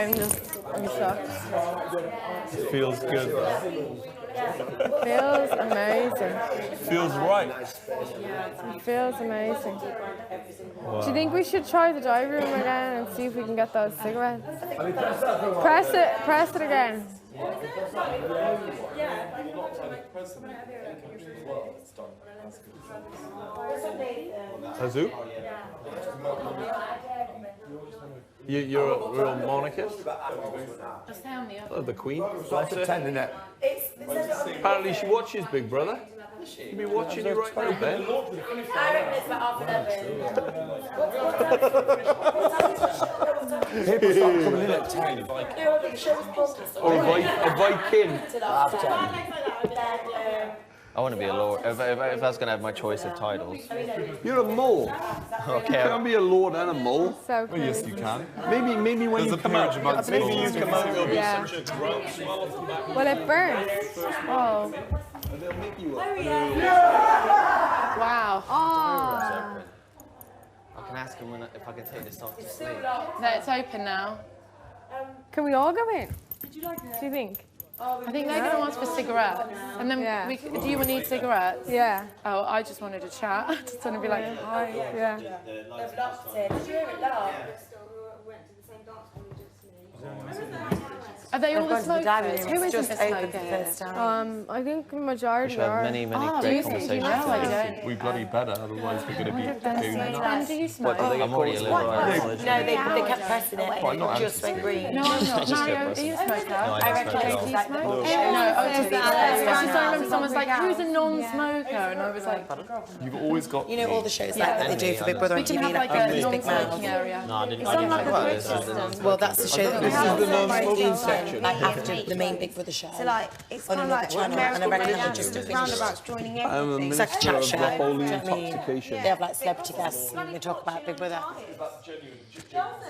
I'm shocked. It feels good. Feels amazing. Feels right. It feels amazing. Wow. Do you think we should try the diary room again and see if we can get those cigarettes? Press it again. Hazu? You're a real monarchist? Oh, the Queen. Pretending it. Apparently she watches Big Brother. She'll be watching you right now, Ben. People start coming in at 10. Or a Viking. I want to be a lord. If I was going to have my choice of titles. You're a mole. Okay. You can't be a lord and a mole. So Well, yes, you can. Maybe when There's you a come out, peerage amongst maybe you moles. come out, there'll be Yeah. such a gross smell of tobacco. well, it burns. Oh, And they'll make you wow. Oh. I can ask him if I can take this off to sleep. No, it's open now. Can we all go in? Do you think? I think they're going to ask for cigarettes. And then, do you need cigarettes? Yeah. Oh, I just wanted to chat. I just want to be like, hi. Yeah. Are they all the smokers? Who isn't a smoker? I think the majority We should have are. many Do great you think? conversations. No, I don't. We bloody better, otherwise we're going to be doing that. And do you smoke? I'm already a liberal. No, they kept pressing it. Quite not Just went green. No, I'm not. Mario, are you a smoker? No, I I reckon don't it's smoke. like the No, bullshit. I remember someone's like, who's a non-smoker? And I was like, You've always got... You know all the shows like that they do for Big Brother we on can TV, have like like a Big non-smoking Mouth. area. No, I didn't. It's on like a grid system. Well, that's the show that This is the non-smoking section. like after the main Big Brother show. So like, it's on kind of another like channel, and I reckon they just just finish. roundabouts joining I am a everything. It's like a minister chat of show. the holy Do you know what I mean? intoxication. They have like celebrity guests and they talk about Big Brother.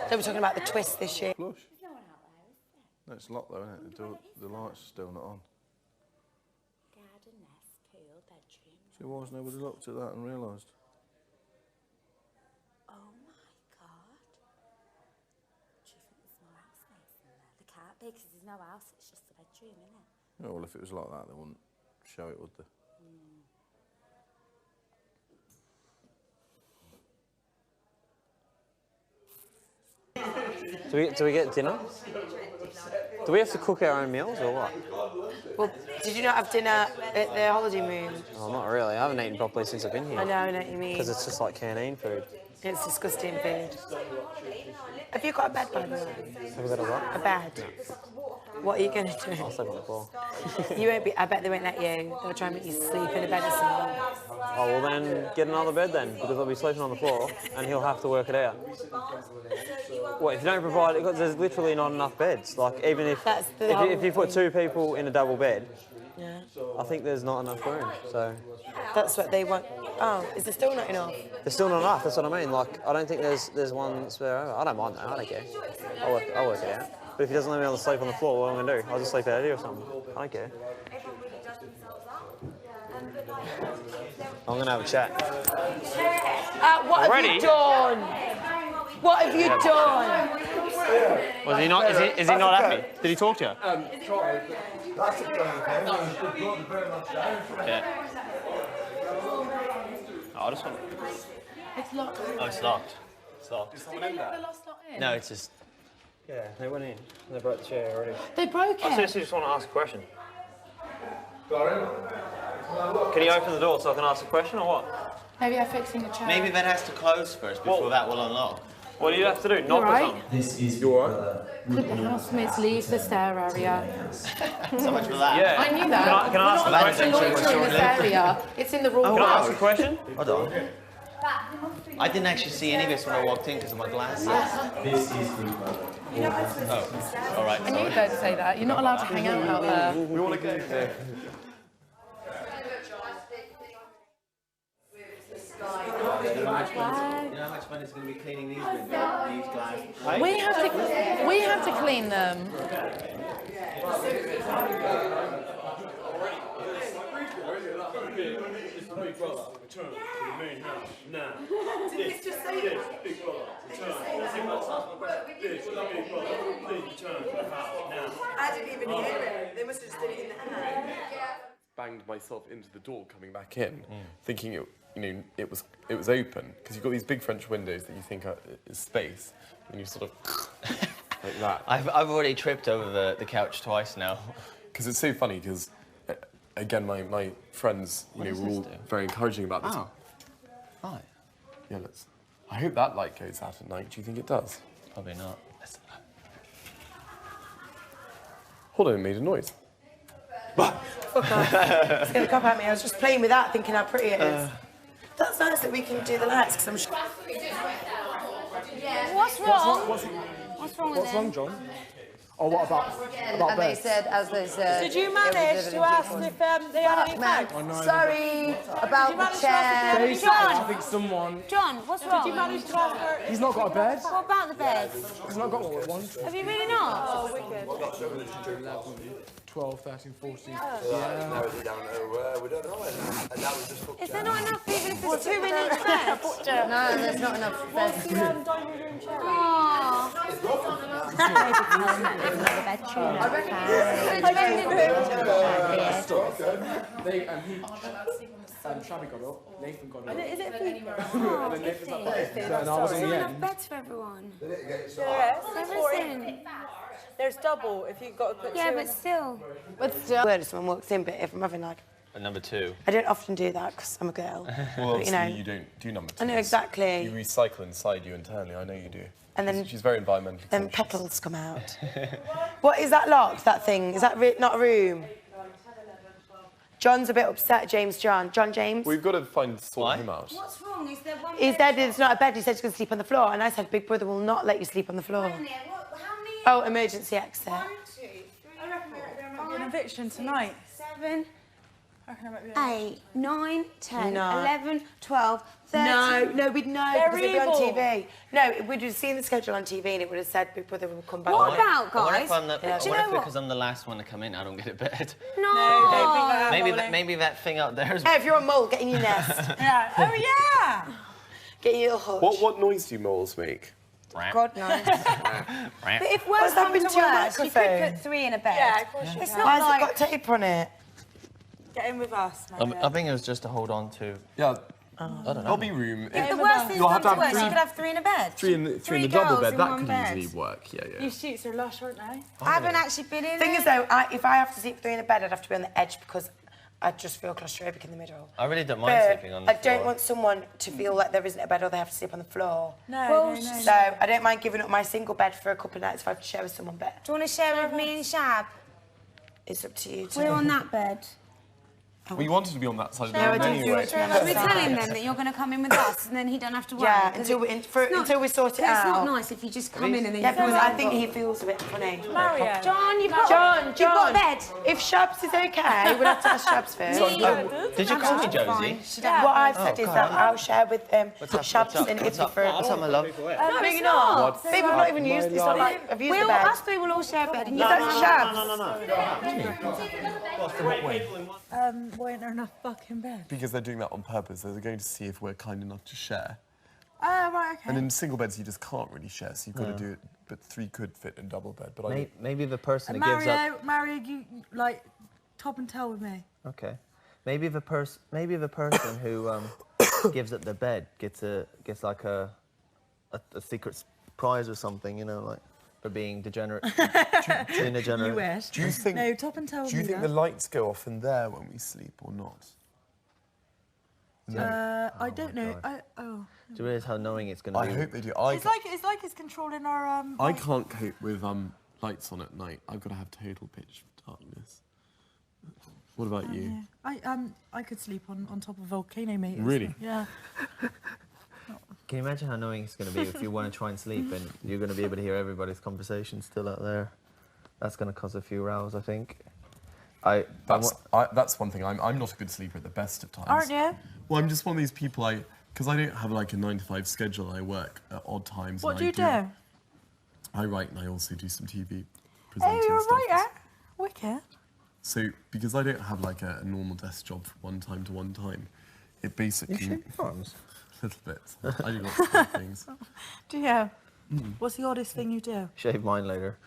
They were talking about the twist this year. Flush. No, it's locked though, isn't it? The light's still not on. Garden nest, pool, bedroom. See, why has nobody looked at that and realised? Oh my god. Do you think there's more house space in there? There can't be because there's no house, it's just a bedroom, isn't it? Oh, well, if it was like that, they wouldn't show it, would they? Do we get dinner? Do we have to cook our own meals or what? Well, did you not have dinner at the holiday moon? Oh, not really. I haven't eaten properly since I've been here. I know what you mean. Because it's just like canteen food. It's disgusting food. Have you got a bed, by the way? Have we got a what? A bed. What are you going to do? I'll sleep on the floor. You won't be. I bet they won't let you. They'll try and make you sleep in a bed or something. Oh, well then, get another bed then, because I'll be sleeping on the floor, and he'll have to work it out. What, if you don't provide it, there's literally not enough beds. Like, even if if you put two people in a double bed, Yeah. I think there's not enough room, so... That's what they want. Oh, is there still not enough? There's still not enough, that's what I mean. Like, I don't think there's one spare over. I don't mind that, I don't care. I'll work it out. But if he doesn't let me able to sleep on the floor, what am I going to do? I'll just sleep out here or something. I don't care. I'm going to have a chat. What Already? have you done? What have you done? Was he not? Is he not happy? Did he talk to you? Yeah. Oh, I just want. It's locked. Oh, it's locked. It's locked. Did they let the last lot in? No, it's just. Yeah, they went in. They broke the chair already. They broke I it. seriously just want to ask a question. Can you open the door so I can ask a question or what? Maybe they're fixing the chair. Maybe that has to close first before that will unlock. What do you have to do? Knock or right. something? This is You alright? Could the housemates leave the stair area? So much for that. I knew that. Can I ask We're a not question? allowed to loiter in this area. It's in the rules. Can I ask a question? Hold on. I didn't actually see any of this when I walked in because of my glasses. This is Big Brother. Oh, all right. I knew you'd go to say that. You're not allowed to hang out there. We want to go there. You know how much money it's going to be cleaning these glasses? We have to clean them. This is Big Brother. Return to the main house now. This, Big Brother. Return. This, Big Brother. Please return to the house now. I didn't even hear it. They must have just done it in the hand. Banged myself into the door coming back in, thinking it was open because you've got these big French windows that you think is space, and you sort of like that. I've already tripped over the couch twice now. Because it's so funny because again my friends were all very encouraging about this. Oh. Right. Yeah, I hope that light goes out at night. Do you think it does? Probably not. Hold on, it made a noise. Fuck off. It's going to come at me. I was just playing with that, thinking how pretty it is. That's nice that we can do the lights, because I'm sure... What's wrong? What's wrong, John? Oh, what about and they said, as they said... Did you manage to ask if they had any bags? Sorry about the chair. I think someone... John, what's wrong? Did you manage to ask her? He's not got a bed. What about the bed? He's not got one. Have you really not? Oh, wicked. 12, 13, 14. Now it's down to, we don't know. And now we just fucked Is there not enough even if there's 2 in each bed? No, there's not enough beds. What's the dining room chair? Shabby got up, Nathan got up. Is it food? And then Nathan's like, and I was in the end. Beds for everyone. There is. There's double if you've got to put Yeah, two but in. still. When someone walks in, but if I'm having like... Number 2. I don't often do that because I'm a girl. Well, but, you know, you don't do number 2. I know exactly. You recycle inside you internally. I know you do. And then she's very environmentally Then conscious. petals come out. What is that locked? That thing? Is that not a room? John's a bit upset. John James. We've got to sort him out. What's wrong? Is there one He said it's not a bed. He said he's going to sleep on the floor, and I said Big Brother will not let you sleep on the floor. How many? Oh, emergency exit. 1, 2, 3, 4, 5, An eviction tonight. 7, 8, 9, 10, No. 11, 12, 13. No, we'd know They're because it'd be on evil. TV. No, we'd have seen the schedule on TV and it would have said Big Brother will come back. What on about, it. What guys? if I'm the, Do you what know if what? because I'm the last one to come in, I don't get a bed? No. Maybe that thing out there is... Hey, if you're a mole, get in your nest. Yeah. Oh, yeah. Get in your hutch. What noise do moles make? God knows. But if What's worse comes happened to to your worse, you could microphone? put 3 in a bed. Yeah, of course you It's can. not Why like... has it got tape on it? Get in with us, I think it was just to hold on to... Yeah. I don't know. There'll be room. If the worst thing You'll have comes to to have worse, you three- could have 3 in a bed. Three in the Three double girls bed. in That one could bed. easily work. Yeah. Your sheets are lush, aren't they? I haven't actually been in Thing it. is, though, if I have to sleep 3 in a bed, I'd have to be on the edge because I just feel claustrophobic in the middle. I really don't mind But sleeping on the I don't floor. want someone to feel like there isn't a bed or they have to sleep on the floor. No, So I don't mind giving up my single bed for a couple of nights if I have to share with someone. But Do you want to share with me and Shab? it's up to you. We're on that bed. We wanted to be on that side of the No, room I do anyway. Should we tell him then that you're going to come in with us and then he don't have to worry? Yeah, 'Cause until we sort it It's out. not nice if you just come in and then Yeah, you because go I in. think he feels a bit funny. Mario. John, you've got John, a bed. If Shabs is okay, we'll have to ask Shabs first. Did you call me Josie? What I've said is God. that I'll share with Shabs up? in What's Italy up? for... What's up, my love? No, you're not. Babe, I've not even used it. It's not like I've used the bed. Us three will all share a bed. And you That's Shabs. Why aren't there enough fucking beds? Because they're doing that on purpose. They're going to see if we're kind enough to share. Oh, right, okay. And in single beds, you just can't really share, so you've got to do it. But 3 could fit in double bed. But Maybe the person who gives up... Mario, you, like, top and tail with me. Okay. Maybe the person who gives up their bed gets like a secret prize or something, you know, like for being degenerate. Being degenerate. You wish. Do you think? No, top and tail with Do you me, think though. the lights go off in there when we sleep or not? No. I don't know. Do you realise how annoying it's going to I be? hope they do. It's like it's controlling our I can't cope with lights on at night. I've got to have total pitch darkness. What about you? I could sleep on top of volcano, mate. Really? Yeah. Can you imagine how annoying it's going to be if you want to try and sleep and you're going to be able to hear everybody's conversation still out there? That's going to cause a few rows, I think. That's one thing. I'm not a good sleeper at the best of times. Aren't you? Well, I'm just one of these people. Because I don't have like a 9-to-5 schedule. I work at odd times. What and do you do? I write and I also do some TV presenting Oh, you're a stuff. writer? Wicked. So, because I don't have like a normal desk job from one time to one time, it basically... You shave your arms? A little bit. I do lots of things. Do you? What's the oddest thing you do? Shave mine later.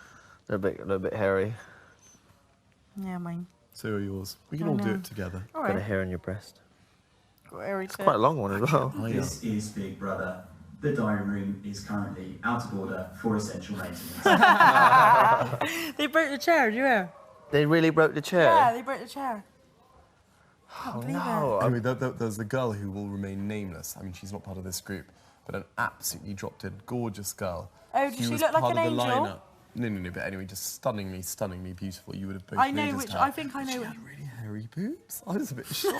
They're a bit hairy. Yeah, mine. So are yours. We can all do it together. All Got a right. hair on your breast. Hairy It's too. quite a long one as well. This is Big Brother. The diary room is currently out of order for essential maintenance. They broke the chair, do you hear? They really broke the chair? Yeah, they broke the chair. Oh, no. Anyway, there's the girl who will remain nameless. I mean, she's not part of this group, but an absolutely drop-dead gorgeous girl. Oh, does she was look like part an of the angel? lineup. No, but anyway, just stunningly beautiful. You would have both I know noticed which. her. I think I know. She Which. had really hairy boobs. I was a bit shocked.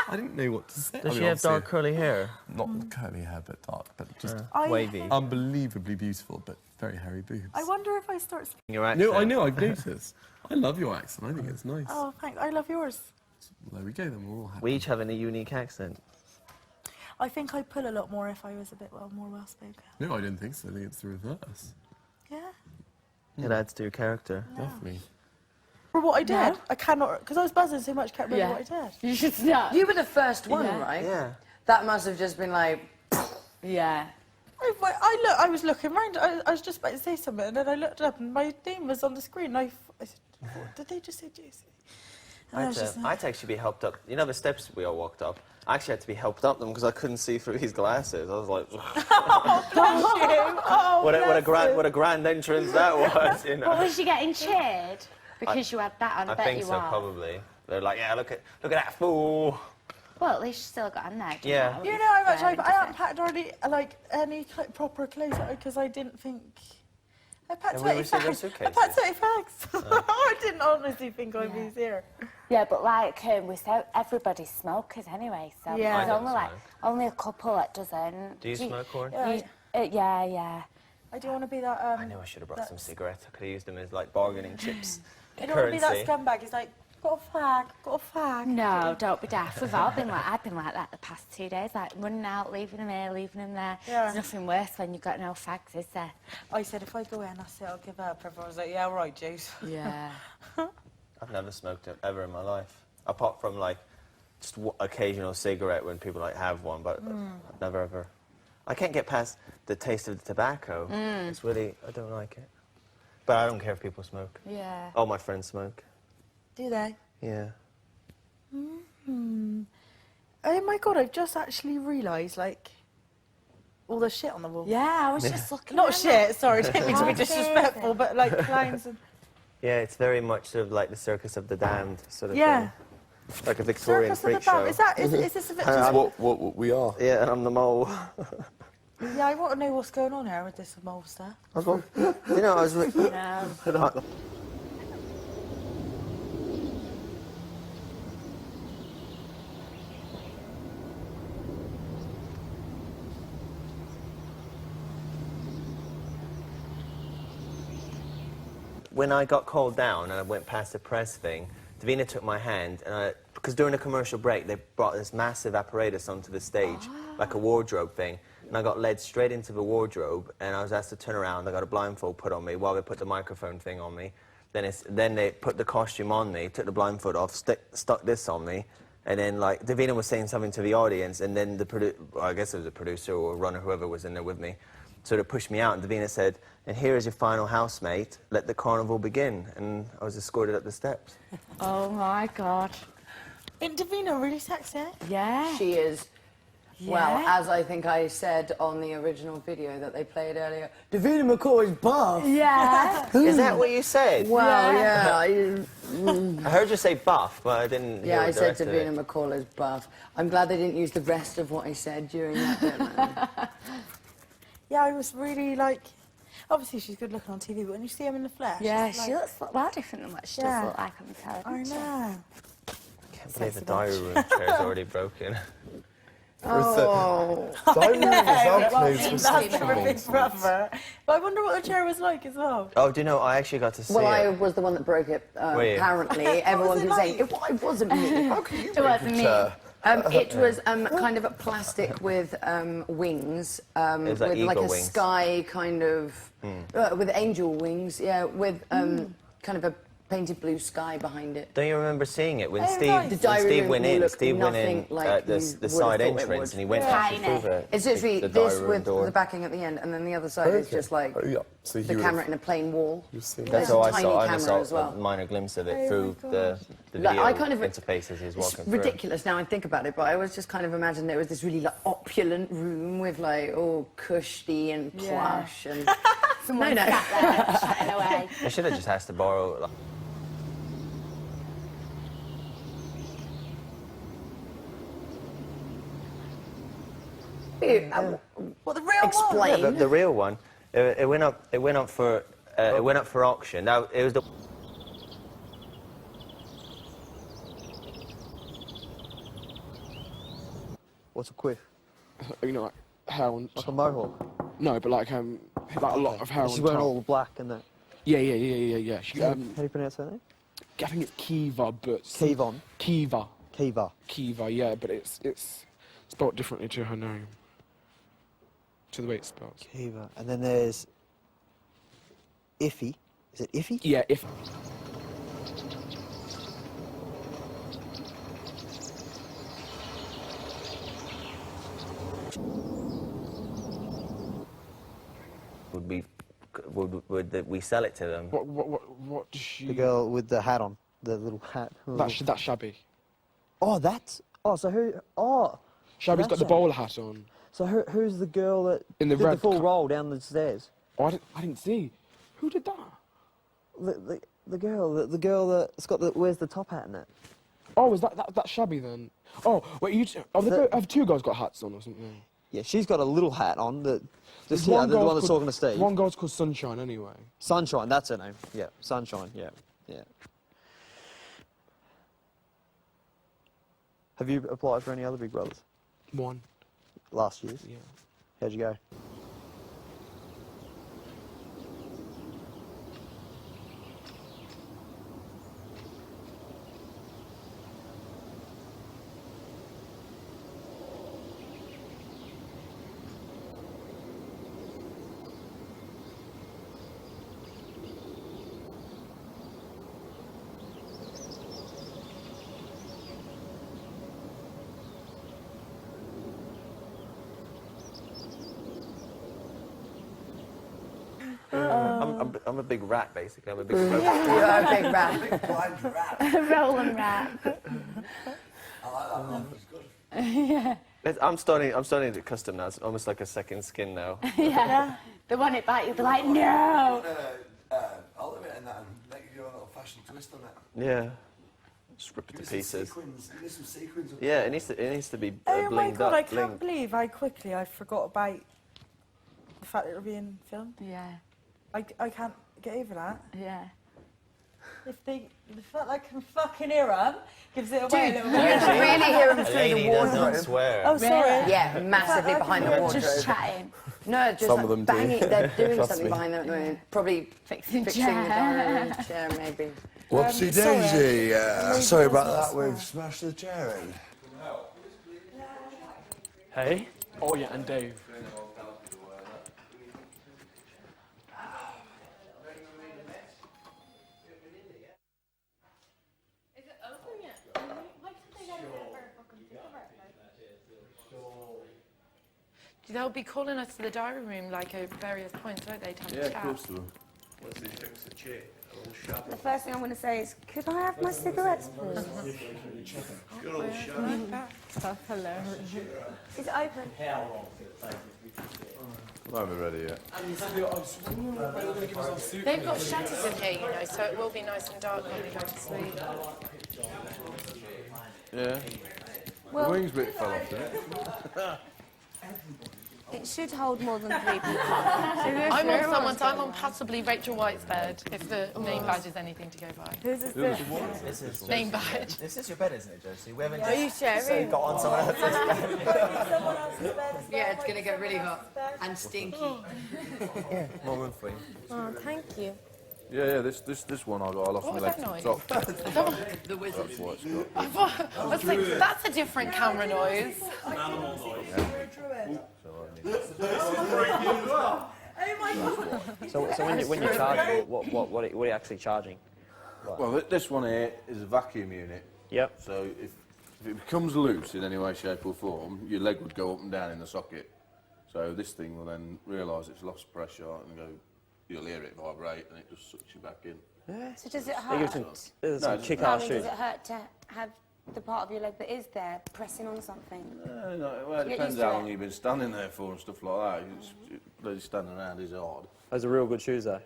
I didn't know what to say. Does she have dark curly hair? Not curly hair, but dark, but just wavy. Unbelievably beautiful, but very hairy boobs. I wonder if I start. Your accent. No, I know, I've noticed. I love your accent. I think it's nice. Oh, thanks. I love yours. Well, there we go, then we're all happy. We each have a unique accent. I think I'd pull a lot more if I was a bit more well spoken. No, I don't think so. I think it's the reverse. Yeah. It adds to your character. Definitely. For what I did, No. I cannot because I was buzzing so much. Can't remember what I did. You should stop. You were the first one, Yeah. right? Yeah. That must have just been like, Yeah. I was looking round. I was just about to say something, and then I looked up, and my name was on the screen. I said, "Did they just say Juicy?" And I was just I had to actually be helped up. You know the steps we all walked up? I actually had to be helped up them because I couldn't see through his glasses. I was like, what a grand entrance that was, you know. But was you getting cheered because you had that on? I bet think you so, are. probably. They're like, yeah, look at that fool. Well, at least you still got on there. didn't Yeah. you? You know how much Yeah, I haven't packed already any proper clothes because I didn't think. I packed And we 30 received our bags. I suitcases. packed 30 bags. I didn't honestly think I'd be here. Yeah, but like we said, everybody's smokers anyway, so Yeah. there's I only don't like smoke. only a couple that doesn't. Do you smoke, Corn? Yeah. I do want to be that. I knew I should have brought some cigarettes. I could have used them as like bargaining chips. I don't want to be Currency. that scumbag. He's like, got a fag. No, don't be daft. We've all been like, I've been like that the past 2 days, like running out, leaving them here, leaving them there. Yeah. There's nothing worse when you've got no fags, is there? I said, if I go in, I said, I'll give up. Everyone was like, yeah, all right, Juice. Yeah. I've never smoked it ever in my life, apart from like just occasional cigarette when people like have one, but I've never ever. I can't get past the taste of the tobacco. It's really, I don't like it. But I don't care if people smoke. Yeah. All my friends smoke. Do they? Yeah. Oh my God, I've just actually realised, like, all the shit on the wall. Yeah, I was just looking. Not around shit, sorry, didn't mean to be Hard disrespectful, but like clowns and... Yeah, it's very much sort of like the Circus of the Damned sort of Yeah. thing. Like a Victorian Circus of the freak show. Damned. Is this a bit... What we are. Yeah, and I'm the mole. Yeah, I want to know what's going on here with this mole stuff. You know, I was... No. When I got called down and I went past the press thing, Davina took my hand, and because during a commercial break they brought this massive apparatus onto the stage, like a wardrobe thing, and I got led straight into the wardrobe, and I was asked to turn around. I got a blindfold put on me while they put the microphone thing on me. Then they put the costume on me, took the blindfold off, stuck this on me, and then like Davina was saying something to the audience, and then I guess it was a producer or a runner, whoever was in there with me, sort of pushed me out, and Davina said, "And here is your final housemate, let the carnival begin." And I was escorted up the steps. Oh my God. Isn't Davina really sexy? Yeah. She is. Yeah. Well, as I think I said on the original video that they played earlier, Davina McCall is buff. Yeah. Is that what you said? Well, yeah. I heard you say buff, but I didn't hear Yeah, I the said rest of it. Davina McCall is buff. I'm glad they didn't use the rest of what I said during that bit, man. Yeah, I was really like... Obviously, she's good looking on TV, but when you see him in the flesh... Yeah, it's she like, looks well different than what she Yeah. does look like on the television. I know. I can't believe the diary room chair's already broken. Oh. Diary room was our place for That's such for a Big Brother. But I wonder what the chair was like as well. Oh, do you know, I actually got to see Well, I it. was the one that broke it, Were you? apparently. Everyone keeps saying, it wasn't me. How can you It wasn't me. chair? It was kind of plastic with wings, was like with like eagle a wings. sky kind of, with angel wings, yeah, with kind of a painted blue sky behind it. Don't you remember seeing it when Oh, right. The diary Steve room went will in? look Steve went in nothing like the you side would have thought it entrance would. and he went Yeah. through the It's literally the this diary room with door. the backing at the end, and then the other side is just like So the you camera would've- in a plain wall. That's There's how a I tiny saw. I camera only saw as well. a minor glimpse of it Oh through my the Like, video I kind of interfaces he was walking It's through. ridiculous now I think about it, but I always just kind of imagined there was this really like opulent room with like all cushy and plush and Someone sat there chatting away. They should have just asked to borrow. Like, What the real yeah, the real one. It went up. It went up for. It went up for auction. Now it was the. What's a quiff? You know, like hair on. Like a mohawk? No, but like a lot of hair She's on wearing top. all black and that. Yeah. She, How do you pronounce her name? I think it's Kiva, but Kevon. Kiva. Kiva, yeah, but it's spelled differently to her name. To the way it's spelled. Kiva. And then there's Iffy. Is it Iffy? Yeah, if. Would we sell it to them? What does she? The girl with the hat on. The little hat. That's Shabby. Oh, that's... Oh, so who... Oh. Shabby's got the bowler hat on. So who's the girl that in the did red the full roll down the stairs? Oh, I didn't see. Who did that? The girl that's got the wears the top hat and that. Oh, is that Shabby then? Oh, wait, have two girls got hats on or something? Yeah, she's got a little hat on that. There's Just here, the one that's talking to Steve. One girl's called Sunshine anyway. Sunshine, that's her name. Yeah, Sunshine. Yeah. Have you applied for any other Big Brothers? One. Last year? Yeah. How'd you go? I'm a big rat, basically. I'm a big. You are a big rat. Rolling rat. Yeah. I'm starting to custom now. It's almost like a second skin now. Yeah. They want it back, you'll be like, no! I'll leave it in that and make your own little fashion twist on it. Yeah. Just rip it to pieces. Some sequins. Yeah, it needs to be Oh my blinged god, up. I can't believe how quickly I forgot about the fact that it'll be in film. Yeah. I can't get over that. Yeah. The fact I can fucking hear them gives it away Dude, a you little can bit. really hear them through Lady the does not wardrobe. swear. Oh, sorry. Yeah, massively behind the wardrobe. Just chatting. No, just Some of like them do. banging. They're doing Trust something me. behind them at the moment. Probably fixing the diary room chair, maybe. Whoopsie daisy. Sorry about that. We've smashed the chair in. Hey? Oh yeah, and Dave. They'll be calling us to the diary room like at various points, won't they? To have a chat. they will. The first thing I'm going to say is, could I have my cigarettes, please? That's hilarious. Is it open? I haven't ready yet. They've got shutters in here, you know, so it will be nice and dark when we go to sleep. Yeah. Well- the wings bit fell off, didn't it? It should hold more than 3 people. I'm on possibly Rachel White's bed, if the name badge is anything to go by. Whose is this? This is Name badge. This is your bed, isn't it, Josie? We haven't. Are you sharing? Got on someone else's bed. Yeah, it's going to get really hot and stinky. Moment for you. Oh, thank you. Yeah, this one I got. I lost What my was leg that to noise? the top. The wizard. That's what it's got. I was like, that's a different camera noise. So when you're charging, what are you actually charging? Well, this one here is a vacuum unit. Yep. So if it becomes loose in any way, shape or form, your leg would go up and down in the socket. So this thing will then realise it's lost pressure and go, you'll hear it vibrate and it just sucks you back in. Yeah. So does it They give hurt? some kick-ass Does shoes. it hurt to have the part of your leg that is there pressing on something? No, well, it Get depends used to how it. long you've been standing there for and stuff like that. Bloody standing around is hard. Those are real good shoes, though.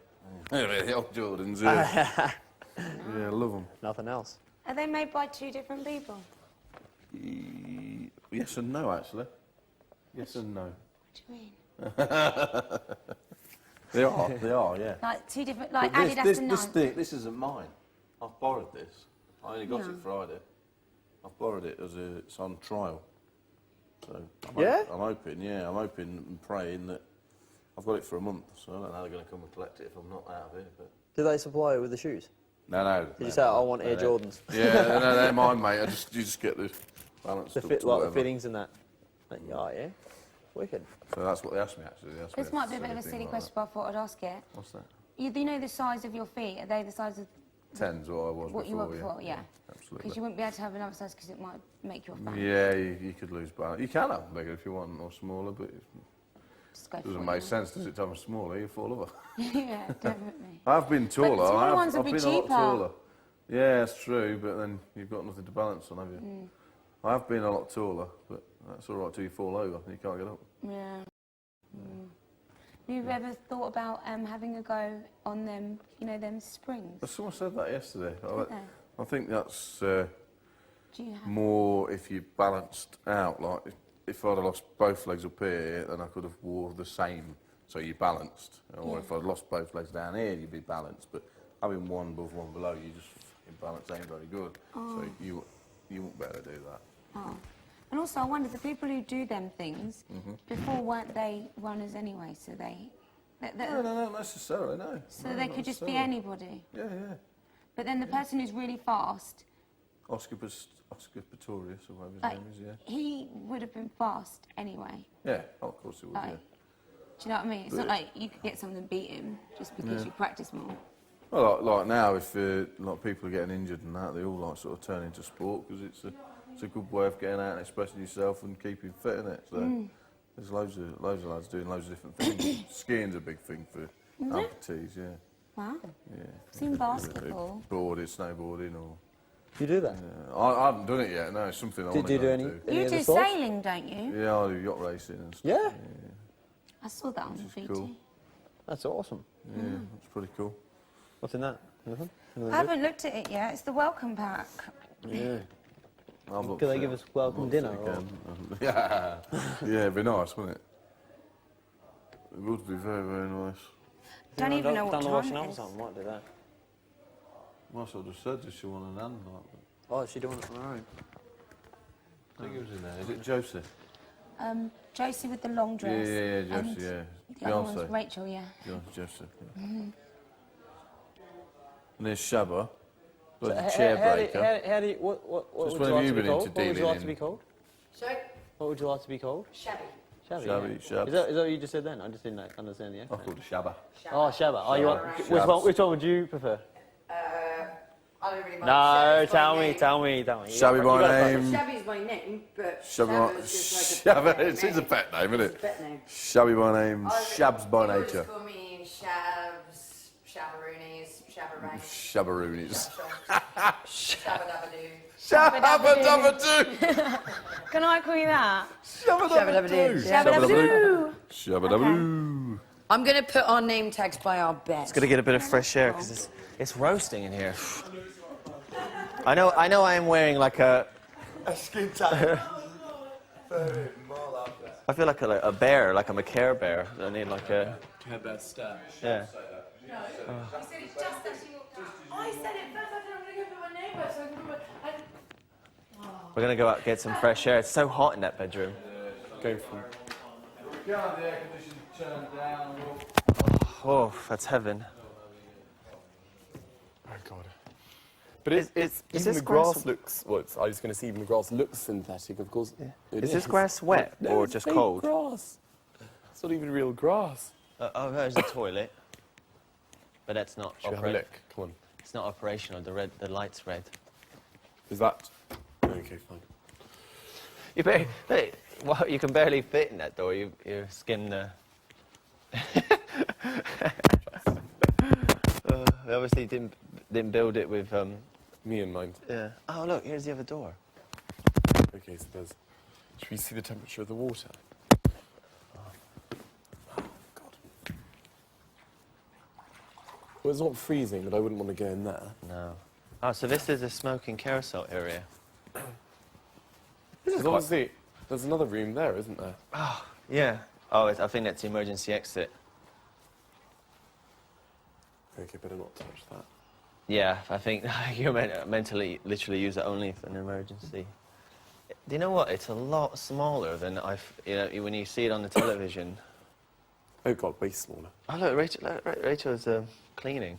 Yeah, the old Jordans, yeah. Yeah, I love them. Nothing else. Are they made by two different people? Yes and no, actually. Yes and no. What do you mean? They are, yeah. Like two different, like But Adidas and Nike? this isn't mine. I've borrowed this. I only got No. it Friday. I've borrowed it it's on trial. So Yeah? I'm hoping and praying that I've got it for a month. So I don't know how they're going to come and collect it if I'm not out of here. But Do they supply it with the shoes? no. Did you say I want Air Jordans? Yeah, no, they're mine, mate. You just get the balance. The stuff fit, to like the whatever. fittings and that. Yeah. Wicked. So that's what they asked me actually. They asked me This might be a bit of a anything silly like question, but I thought I'd ask it. that. What's that? You know the size of your feet? Are they the size of 10's what I was what before. you were before? Yeah. Absolutely. Because you wouldn't be able to have another size because it might make you a fat. Yeah, you could lose balance. You can have them bigger if you want, or smaller, but it Just go for doesn't it, make yeah. sense, does it? If I'm smaller, you fall over. Yeah, definitely. I've been taller. smaller ones I've would be been a lot cheaper. taller. Yeah, it's true, but then you've got nothing to balance on, have you? Mm. I have been a lot taller, but that's all right till you fall over and you can't get up. Yeah. Have you ever thought about having a go on them, them springs? But someone said that yesterday. Did they? I think that's Do you have more if you balanced out. Like if I'd have lost both legs up here, then I could have wore the same, so you balanced. Or Yeah. if I'd lost both legs down here, you'd be balanced. But having one above, one below, you just balance ain't very good. Oh. So you won't be able to do that. Oh. And also, I wonder, the people who do them things, Mhm. before weren't they runners anyway? So they... No, not necessarily, no. So No, they not could just be necessarily. anybody. Yeah. But then the person who's really fast, Oscar Pistorius, or whatever his like, name is, yeah. he would have been fast anyway. Yeah, of course it would, Like, yeah. do you know what I mean? It's But- not like you could get someone and beat him just because Yeah. you practice more. Well, like now, if like people are getting injured and that, they all like sort of turn into sport because it's a good way of getting out and expressing yourself and keeping fit, isn't it? So Mm. there's loads of lads doing loads of different things. Skiing's a big thing for it? amputees, yeah. Wow. Yeah. Seen basketball. Boarding, snowboarding, or. You do that? Yeah. I haven't done it yet. No, it's something I want Do to you do any You other do sports? sailing, don't you? Yeah, I do yacht racing and stuff. Yeah? I saw that on the VT. Cool. That's awesome. Yeah, it's pretty cool. What's in that? Nothing? Anything I haven't looked at it yet. It's the welcome pack. good? Yeah. I've looked Can they at give it. us welcome Looked dinner, at or- it again. Yeah. Yeah, it'd be nice, wouldn't it? It would be very, very nice. Don't even know what Down the time washing it up or is. something, might do that. Well, that's what I just said, does she want an hand like that? Oh, is she doing it on her own? I think it was in there. Is it Josie? Josie with the long dress. Yeah, Josie, and yeah. The other one's Beyonce. Rachel, yeah. Josie. Yeah. Mhm. And there's Shabba, So the how chair do you, breaker. how do you, what Just would when you have like you to be been called? into What would you dealing like to in- be called? Sorry? What would you like to be called? Shabby. Shabby. Shabby, yeah. Shabs. Is that what you just said then? I just didn't understand the I accent. called it Shabba. Oh, Shabba. Oh, you want, Shabs. which one would you prefer? I don't really mind. No, Shabby's my tell me, name. tell me, tell me. Shabby You by gotta name. prefer- Shabby's my name, but Shabba, Shabba's just like a Shabba, pet it is a name. pet name, isn't It's it? a pet name. Shabby by name, Shabs by People nature. just call me Shabs, Shabbaroonies, Shabbarang. Shabbaroonies. Shabba-dabba-doo. Shabba-dabba-doo. Can I call you that? Shabba-dabba-doo. Shabba-dabba-doo. Shabba-dabba-doo. I'm going to put our name tags by our bed. It's gonna get a bit of fresh air because it's roasting in here. I know I am wearing like a skin tag. I feel like a bear, like I'm a Care Bear. I need like a Care Bear stash. yeah. I said it just as you walked out. I said it first. I said I'm going to go put my name by so I can put my... We're gonna go out and get some fresh air. It's so hot in that bedroom. Go from. Get on the air conditioning turned down. Oh, that's heaven. Oh God. But it's is even this the grass grass- looks. Well, I was going to say even the grass looks synthetic. Of course. It Is this grass wet No, or it's just fake cold? Grass. It's not even real grass. Oh, there's a toilet. But that's not. Should we have a operate- look? Come on. It's not operational. The light's red. Is that? Okay, fine. Well, you can barely fit in that door. You skim the. They obviously didn't build it with me in mind. Yeah. Oh look, here's the other door. Okay, so there's. Should we see the temperature of the water? Well, it's not freezing, but I wouldn't want to go in there. No. Oh, so this is a smoking carousel area. There's obviously there's another room there, isn't there? Oh, yeah. Oh, I think that's the emergency exit. Okay, better not touch that. Yeah, I think you're meant to literally use it only for an emergency. Do you know what? It's a lot smaller than when you see it on the television. Oh God, way smaller. Oh look, Rachel's cleaning.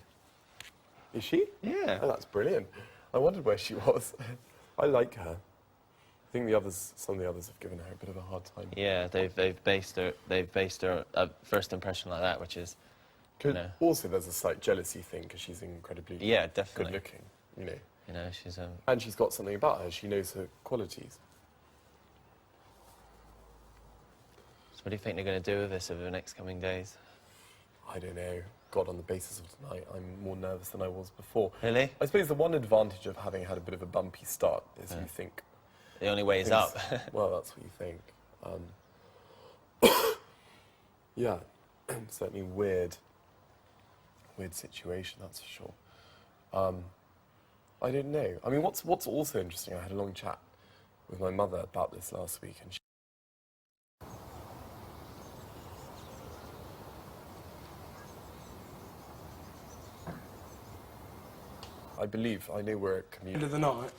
Is she? Yeah. Oh, that's brilliant. I wondered where she was. I like her. I think some of the others have given her a bit of a hard time. Yeah, they've based her first impression like that, which is. Also, there's a slight jealousy thing because she's incredibly definitely good looking. You know, she's and she's got something about her. She knows her qualities. So what do you think they're going to do with this over the next coming days? I don't know. God, on the basis of tonight, I'm more nervous than I was before. Really? I suppose the one advantage of having had a bit of a bumpy start is you think... The only way is up. Well, that's what you think. Yeah, certainly weird situation, that's for sure. I don't know. I mean, what's also interesting, I had a long chat with my mother about this last week, and I believe I know where it communicates. End of the night.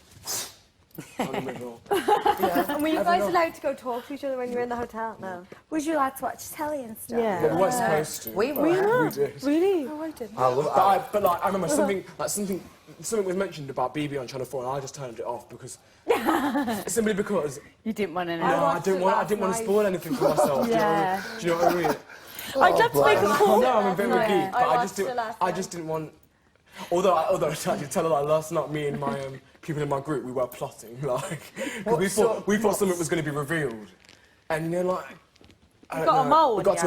On the middle. And were you guys allowed to go talk to each other when you were in the hotel? No. Was you allowed to watch telly and stuff? Yeah. Well, we weren't supposed to. We were. We did. Really? Oh, I didn't. But I remember something was mentioned about BB on Channel 4, and I just turned it off because simply because you didn't want to know. No, I didn't want to spoil anything for myself. Yeah. Do you know what I mean? I'd love to make a call. No, I'm a bit of a geek, but I just didn't want. Although I tried to tell her that last night, me and my people in my group, we were plotting, like, because we thought something was going to be revealed, and you know, like. You got a mole. I got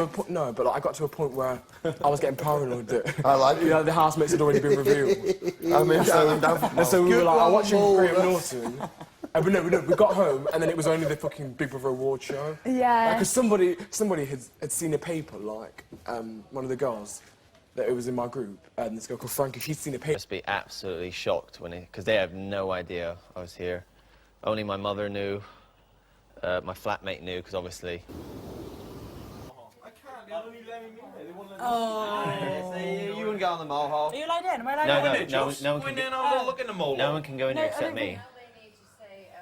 to a point where I was getting paranoid that the housemates had already been revealed. And so we were like, watching Graham Norton. But no, we got home and then it was only the fucking Big Brother award show. Yeah. Because somebody had seen a paper, like one of the girls that it was in my group, and this girl called Frankie, she'd seen a paper. Must be absolutely shocked because they have no idea I was here. Only my mother knew, my flatmate knew, because obviously. Oh. You wouldn't go on the mole hole. Are you allowed in? Am I allowed in? No one can Have a look in the mole. No one can go in here except me.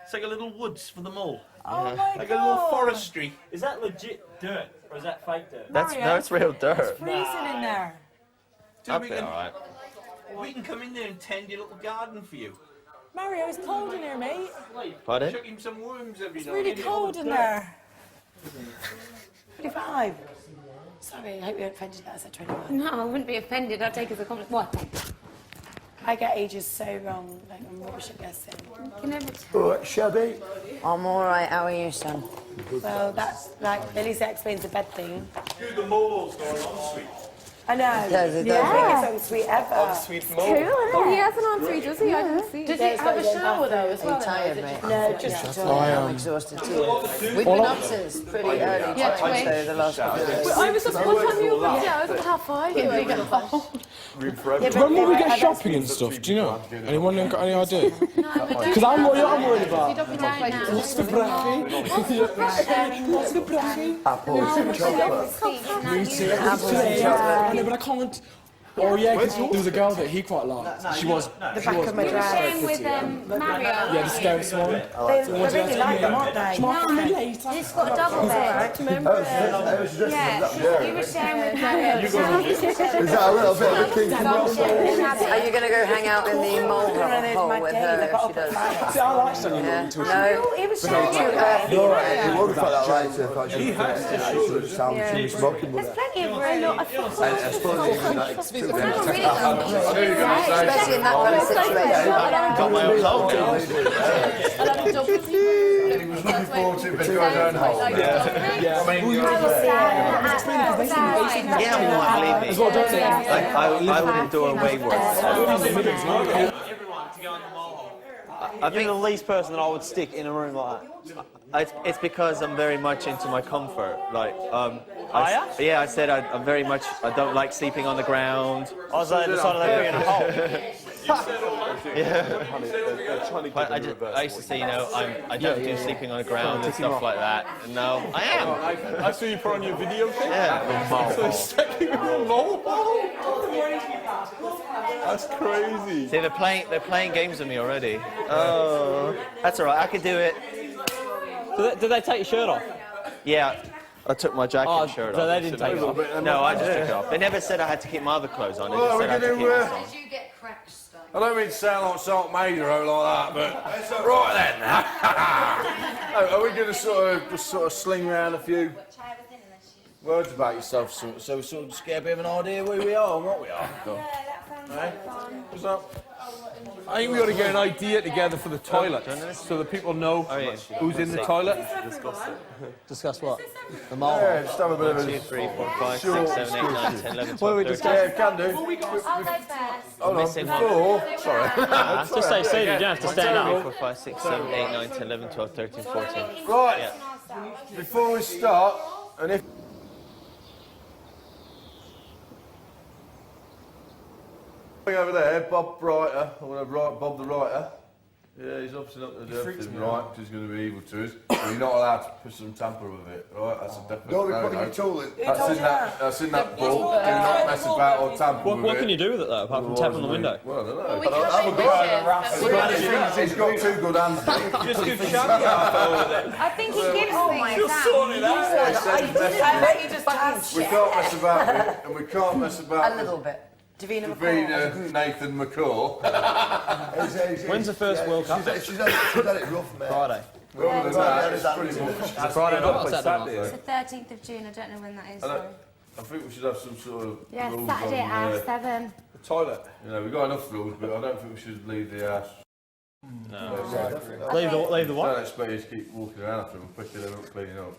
It's like a little woods for the mole. Oh my Like God. a little forestry. Is that legit dirt or is that fake dirt? That's real dirt. It's freezing in there. So I'll we be can, alright. we can come in there and tend your little garden for you. Mario, it's cold in here, mate. Pardon? Chuck him some worms every It's now really and then. cold in there. 25. Sorry, I hope you offended that as a 21. No, I wouldn't be offended. I'd take it as a compliment. What? I get ages so wrong, like I'm rubbish at guessing. You can never tell. Alright, Shabby. I'm all right. How are you, son? Well, that's like, at least that explains the bed thing. Dude, the mole's going on sweet. I know. Does it? The biggest sweet ever. Sweet Cool, isn't it? Oh, he has an ensuite, does he? I didn't see. Does he have a shower though as well? Are you tired, mate? No, just I'm exhausted too. We've been up since pretty early times, though, the last couple of days. I was up. What time you were? Yeah, I was up at 5:30. room for everyone. When will we get shopping and stuff? Do you know? Anyone got any idea? Because I'm worried about. What's the brekkie? What's the brekkie? Apple chocolate. Me too. I know, but I can't. Oh yeah, because there was a girl that he quite liked. She was. The back of my dress. Sharing with Mario. Yeah, the scariest one. They really like them, aren't they? It's got a double bed. Yeah, you were sharing with Mario. Is that a little bit of a kink in Are you going to go hang out in the mole hole with her if she does? See, I like Sonia until No, He was sharing too with early. No, it won't affect that later. If I should smoking with There's it. plenty of room. And I suppose even that too Well, bad. not really. I knew you were going to say Especially in that kind of situation. Got my own hole. He was looking forward to it, but going down hole. Yeah, I mean, Yeah, believe me. I wouldn't do away with. I think the least person that I would stick in a room like that. It's because I'm very much into my comfort. Like, Yeah, I said I'm very much. I don't like sleeping on the ground. I was like, decided they'd be in a hole. Yeah. But I used to say, you know, I don't do sleeping on the ground and stuff like that. And now I am. I saw you put on your video thing. Yeah. So second mole. That's crazy. See, they're playing games with me already. Oh, that's all right. I could do it. Did they take your shirt off? Yeah. I took my jacket and shirt off. So they didn't take it off? No, I just took it off. They never said I had to keep my other clothes on. They Well, just we're said I had to gonna, keep this on. Did you get cracks? I don't mean to sound like Salt Maid or like that, but right then. Are we going to sort of sling around a few words about yourself, so we sort of just get a bit of an idea who we are and what we are? What's up? I think we ought to get an idea together for the toilet, so that people know who's in the toilet. Discuss what? The mole. Yeah, just have a bit of a 2, 3, 4, 5, 6, 7, 8, 9, 10, 11, 12, 13. Yeah, can do. I'll go first. Hold on, before. Sorry. Just say seated, you don't have to stand 3, up. 4, 5, 6, 7, 8, 9, 10, 11, 12, 13, 14. Right. Before we start, and if over there, Bob Writer, or whatever, Bob the Writer. Yeah, he's obviously not going to do everything right, because he's going to be evil to us. But you're not allowed to put some tamper with it, right? That's a definite Don't be no-no. putting your tool in. That's in that book. Do not mess about or tamper with it. What can you do with it though, apart from tap on the window? Well, I don't know. Well, we can make wishes. He's got 2 good hands. Just give Shabby half over it. I think he gives things. Just sort it out. I bet you just passed We can't mess about with it, and we can't mess about a little bit. Davina Davina Nathan McCall. When's the first World Cup? She's had it rough, man. Friday. Other than that, it's pretty much. It's Friday night. It's the 13th of June. I don't know when that is. Sorry. I think we should have some sort of Yeah, rules Saturday on at 7. The toilet. You know, we've got enough rules, but I don't think we should leave the house. No. Leave the what? Don't expect you to keep walking around after them, picking them up, cleaning up.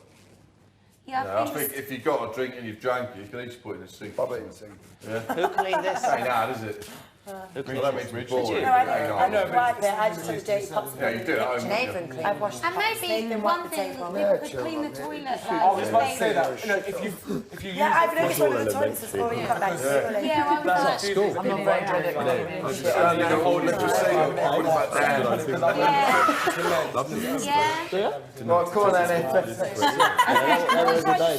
Yeah, I think if you've got a drink and you've drank it, you can each put it in the sink. Bob it in the sink. Yeah. Who cleaned this? Ain't hard, is it? Well, that means we're boring. No, I don't wipe it. I just have a dirty pot. Yeah, you do it at home. Nathan clean. I've washed And maybe one thing, people could clean the toilet. I was about to say that. You know, if you use yeah, I've never gone to the toilet since school. You've got that really. Yeah, well, That's at school. I'm not very good at Standing up, holding it to see it, put it back down. yeah. Right, come on then,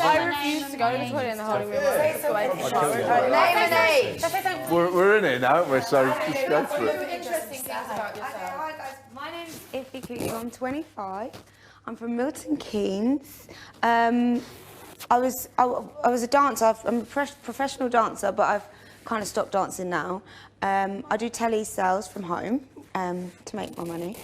I refuse to go to the toilet in the holding room. Name and age. We're in here now, aren't we? So just go for it. Interesting things about yourself. Hi guys, my name's Iffy Cookie. I'm 25. I'm from Milton Keynes. I was a dancer. I'm a professional dancer, but I've kind of stopped dancing now. I do telesales from home to make my money.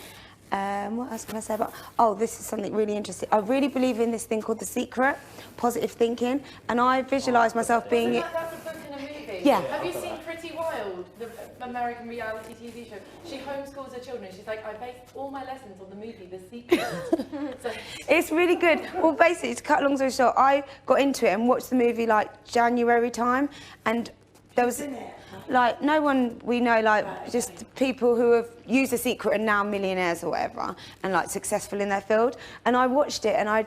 What else can I say about? Oh, this is something really interesting. I really believe in this thing called The Secret, positive thinking, and I visualise myself being. That's a book and a movie. Yeah. Have you seen Pretty Wild, the American reality TV show? She homeschools her children. She's like, I based all my lessons on the movie The Secret. So, It's really good. Well, basically, to cut a long story short, I got into it and watched the movie like January time, and there was like no one we know, like just people who have used The Secret and now millionaires or whatever, and like successful in their field. And I watched it, and I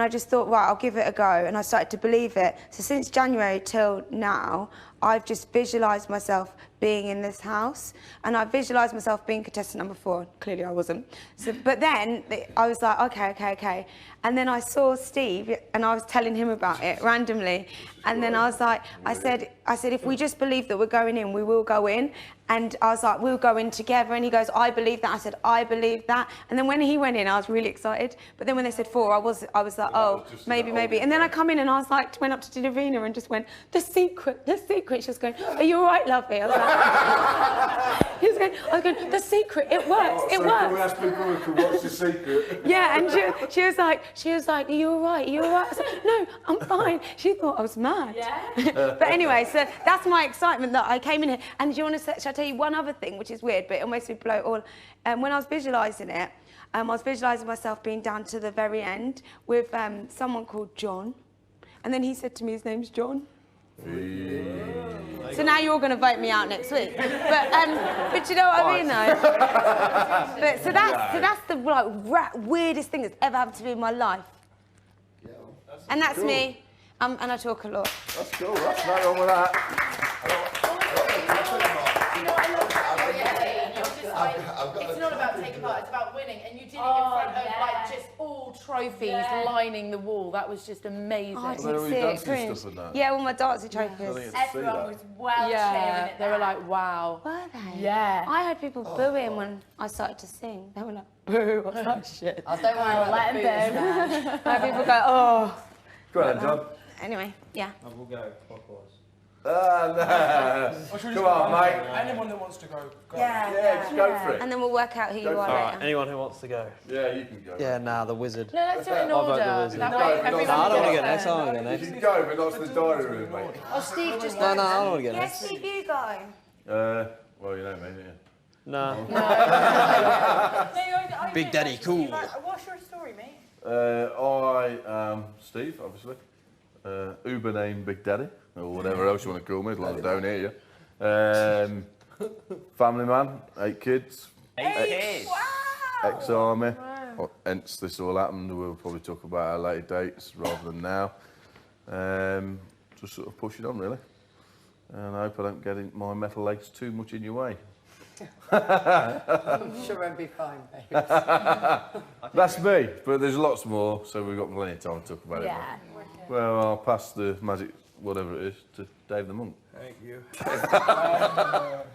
just thought, right, I'll give it a go, and I started to believe it. So since January till now, I've just visualised myself being in this house, and I visualised myself being contestant number 4. Clearly I wasn't. So, but then I was like, okay. And then I saw Steve, and I was telling him about it randomly. And then I was like, I said, if we just believe that we're going in, we will go in. And I was like, we'll go in together. And he goes, I believe that. I said, I believe that. And then when he went in, I was really excited. But then when they said 4, I was like, oh, maybe. And then I come in and I was like, went up to Davina and just went, The Secret. She was going, are you all right, lovely? I was like, was going, the secret, it works, it works. Can we ask people what's the secret? Yeah, and she was like, are you all right? Are you all right? I said, no, I'm fine. She thought I was mad. Yeah. But anyway, so that's my excitement that I came in here. And do you want to say, shall I tell you one other thing, which is weird, but it almost would blow it all. When I was visualising it, I was visualising myself being down to the very end with someone called John. And then he said to me, his name's John. So now you're all going to vote me out next week. But you know what I mean, though? But so that's the weirdest thing that's ever happened to me in my life. And that's me. And I talk a lot. That's cool. That's right on with that. You know what I love about what you're saying? You're just like, it's not about taking part, it's about winning. And you did it in front of like just all trophies lining the wall. That was just amazing. Oh, I didn't see it. Cringe. Yeah, all my dancing trophies. Everyone was well cheering it. They were like, wow. Were they? Yeah. I heard people booing when I started to sing. They were like, boo, what's that shit? Oh, don't worry about let the them booze, man. I heard people go, oh. Go ahead, John. Anyway, yeah. I will go clockwise. No. Come on, mate. Anyone that wants to go, go. Yeah, just go for it. And then we'll work out who you are All right, later. anyone who wants to go. Yeah, you can go. Yeah, nah, the wizard. No, let's do it in I'll vote order. the wizard. That way everyone Nah, I don't want to gets get next. I their don't want to get You next. can go, but not to the diary room, mate. Oh, Steve just No, I don't want to get Yeah, next. Steve, you go. Well, you know me, yeah. No. Big Daddy, cool. What's your story, mate? I am Steve, obviously. Uber name Big Daddy, or whatever else you want to call me, as long as I don't hear you. Family man, 8 kids. 8 kids? Wow. Ex-army. Well, hence this all happened. We'll probably talk about our later dates rather than now. Just sort of pushing on, really. And I hope I don't get my metal legs too much in your way. I'm sure I'll be fine, babe. That's me, but there's lots more, so we've got plenty of time to talk about it. Well, I'll pass the magic, whatever it is, to Dave the Monk. Thank you.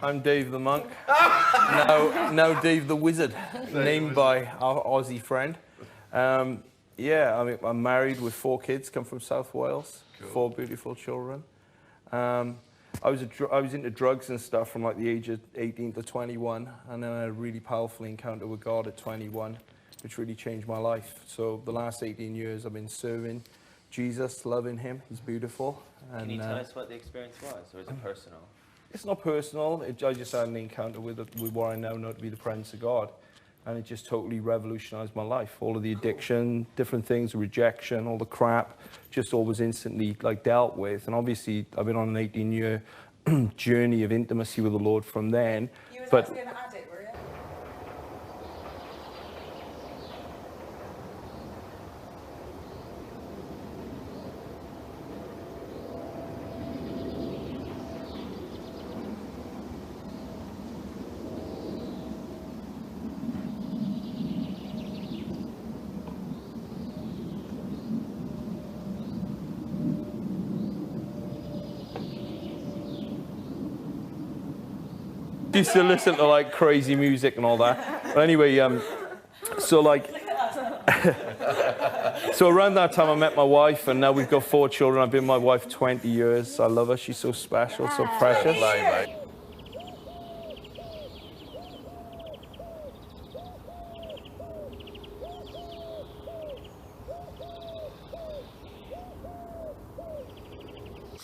I'm Dave the Monk. Now Dave the Wizard, named by our Aussie friend. Yeah, I mean, I'm married with 4 kids, come from South Wales, cool. 4 beautiful children. I was into drugs and stuff from like the age of 18 to 21, and then I had a really powerful encounter with God at 21, which really changed my life. So the last 18 years I've been serving Jesus, loving him. He's beautiful. And, Can you tell us what the experience was, or is it personal? It's not personal. I just had an encounter with what I now know to be the presence of God, and it just totally revolutionized my life. All of the addiction, different things, rejection, all the crap, just all was instantly like dealt with. And obviously, I've been on an 18-year journey of intimacy with the Lord from then. You was but actually an addict, were you? used to listen to like crazy music and all that. But anyway, so like, so around that time I met my wife, and now we've got 4 children. I've been with my wife 20 years. I love her. She's so special, so precious.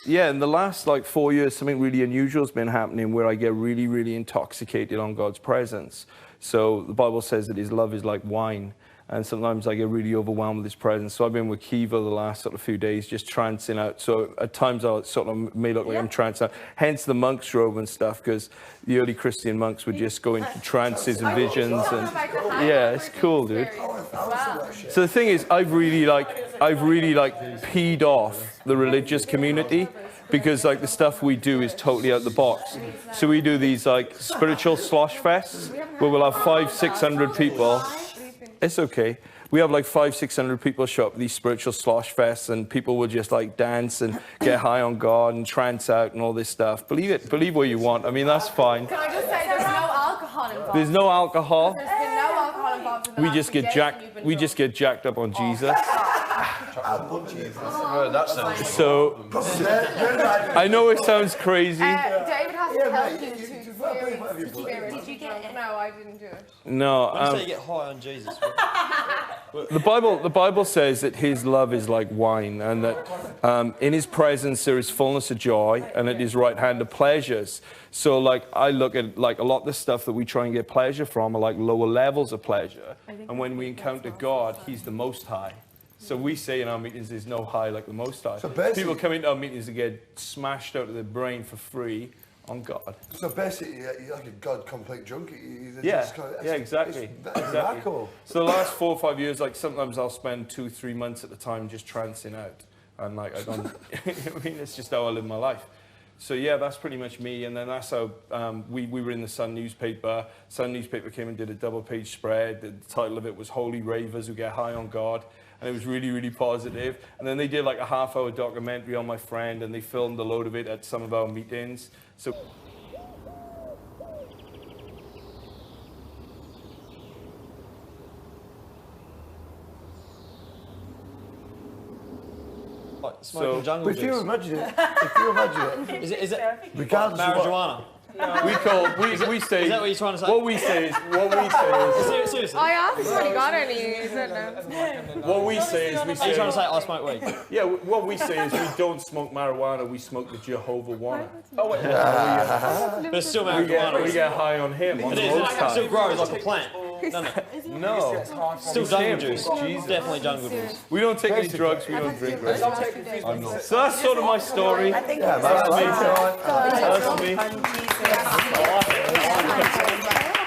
Yeah, in the last like 4 years, something really unusual has been happening where I get really, really intoxicated on God's presence. So the Bible says that his love is like wine, and sometimes I get really overwhelmed with his presence. So I've been with Kiva the last sort of few days, just trancing out. So at times I sort of may look like I'm trancing out. Hence the monk's robe and stuff, because the early Christian monks would just go into trances and visions, and yeah, it's cool, dude. So the thing is, I've really peed off the religious community, because like the stuff we do is totally out the box. So we do these like spiritual slosh fests where we'll have 500-600 people. It's okay. We have like 500-600 people show up at these spiritual slosh fests, and people will just like dance and get high on God and trance out and all this stuff. Believe it, believe what you want. I mean, that's fine. Can I just say there's no alcohol involved? There's no alcohol. There's been no alcohol involved in the We last just few get days jacked. and you've been We just get jacked up on Jesus. So I know it sounds crazy. David has to help you to experience Did you get it? No, I didn't do it. No. When you say you get high on Jesus. The Bible says that his love is like wine, and that in his presence there is fullness of joy, and at his right hand are pleasures. So, like, I look at, like, a lot of the stuff that we try and get pleasure from are like lower levels of pleasure. And when we encounter God, he's the most high. So we say in our meetings, there's no high like the most high. So people come into our meetings and get smashed out of their brain for free on God. So basically, you're like a God complete junkie. Yeah, exactly. That's exactly. remarkable. So the last 4 or 5 years, like sometimes I'll spend 2-3 months at a time just trancing out, and like I don't. I mean, it's just how I live my life. So yeah, that's pretty much me. And then that's how we were in the Sun newspaper. Sun newspaper came and did a double-page spread. The title of it was "Holy Ravers Who Get High on God." And it was really, really positive. And then they did like a half-hour documentary on my friend, and they filmed a load of it at some of our meetings. So. Smoking jungle if you juice. imagine it, Is it regardless of what- marijuana? We say. Is that what you're trying to say? What we say is. Seriously? I asked when he got any. He said no. What we say is we say. Are you trying to say I smoke weed? Yeah, what we say is we don't smoke marijuana, we smoke the Jehovah Wanna. Oh, wait. But it's still marijuana. We get high on him. On It the is. most It high. still grows like a plant. No. Still jungle juice. Definitely jungle juice. We don't take any drugs, we don't drink. Right? So that's sort of my story. Yeah, That's me.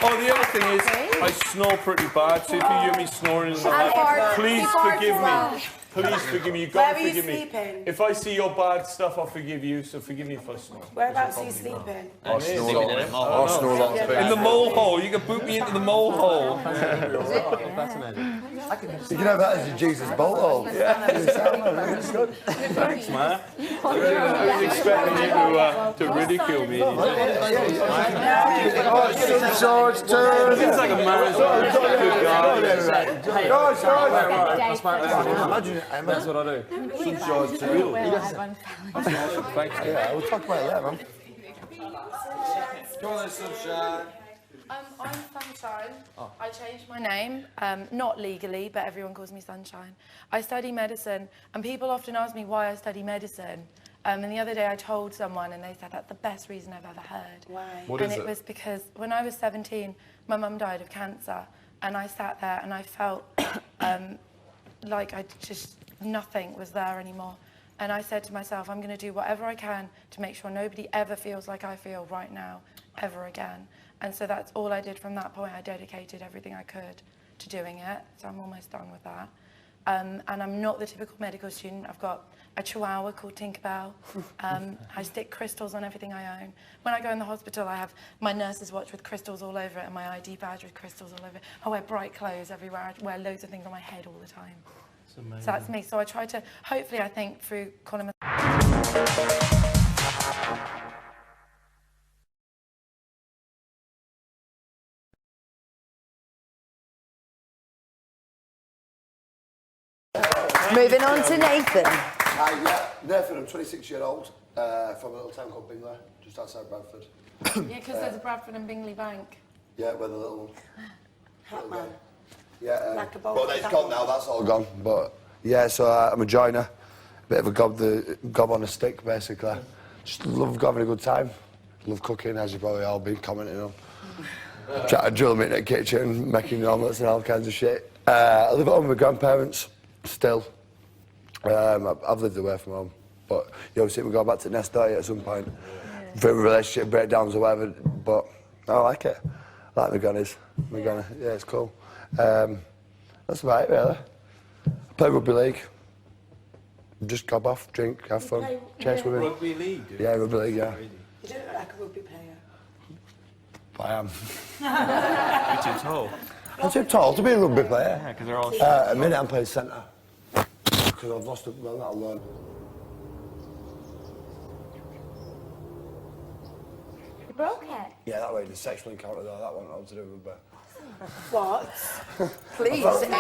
Oh, the other thing is, I snore pretty bad, so if you hear me snoring in the night, please forgive me. Please forgive me. You've got to forgive me. If I see your bad stuff, I'll forgive you, so forgive me if I snore. Whereabouts are you sleeping? I snore a lot. In the mole hole. You can boot me into the mole hole. You can have that as your Jesus bolt hole. It's good. Thanks, man. I was expecting you to ridicule me. George turn. It's like a marathon. Good God. Imagine it. That's what I do. George turn. Thanks. Yeah, we'll talk about it later, man. Go on then, sunshine. I'm Sunshine. I changed my name, not legally, but everyone calls me Sunshine. I study medicine, and people often ask me why I study medicine. And the other day I told someone, and they said that's the best reason I've ever heard. Why? What and is it it? was because when I was 17, my mum died of cancer, and I sat there and I felt like nothing was there anymore. And I said to myself, I'm going to do whatever I can to make sure nobody ever feels like I feel right now, ever again. And so that's all I did from that point. I dedicated everything I could to doing it. So I'm almost done with that. And I'm not the typical medical student. I've got a chihuahua called Tinkerbell. I stick crystals on everything I own. When I go in the hospital, I have my nurse's watch with crystals all over it and my ID badge with crystals all over it. I wear bright clothes everywhere. I wear loads of things on my head all the time. So that's me. So I try to, hopefully, I think, through calling Moving on to Nathan. Yeah, Nathan, I'm 26-year-old from a little town called Bingley, just outside Bradford. Yeah, because there's a Bradford and Bingley Bank. Yeah, where the little Hatman. Yeah, Like a bowl well, of it's that gone one. now, that's all gone. But yeah, so I'm a joiner, bit of a gob on a stick, basically. Just love having a good time. Love cooking, as you've probably all been commenting on. Try to drill me in the kitchen, making omelettes and all kinds of shit. I live at home with my grandparents, still. I've lived away from home, but you obviously we go back to nest at some point. For relationship breakdowns or whatever, but I like it. I like my grannies. Yeah, it's cool. That's about it, really. I play rugby league. Just gob off, drink, have fun, chase women. Rugby league? Yeah, rugby league, yeah. You don't look like a rugby player. I am. You're too tall. I'm too tall to be a rugby player. Yeah, because they're all A minute I'm playing centre. Because I've lost it, well, that'll learn. You broke it. Yeah, that way, the sexual encounter though, that one, not to do with rugby. What? Please explain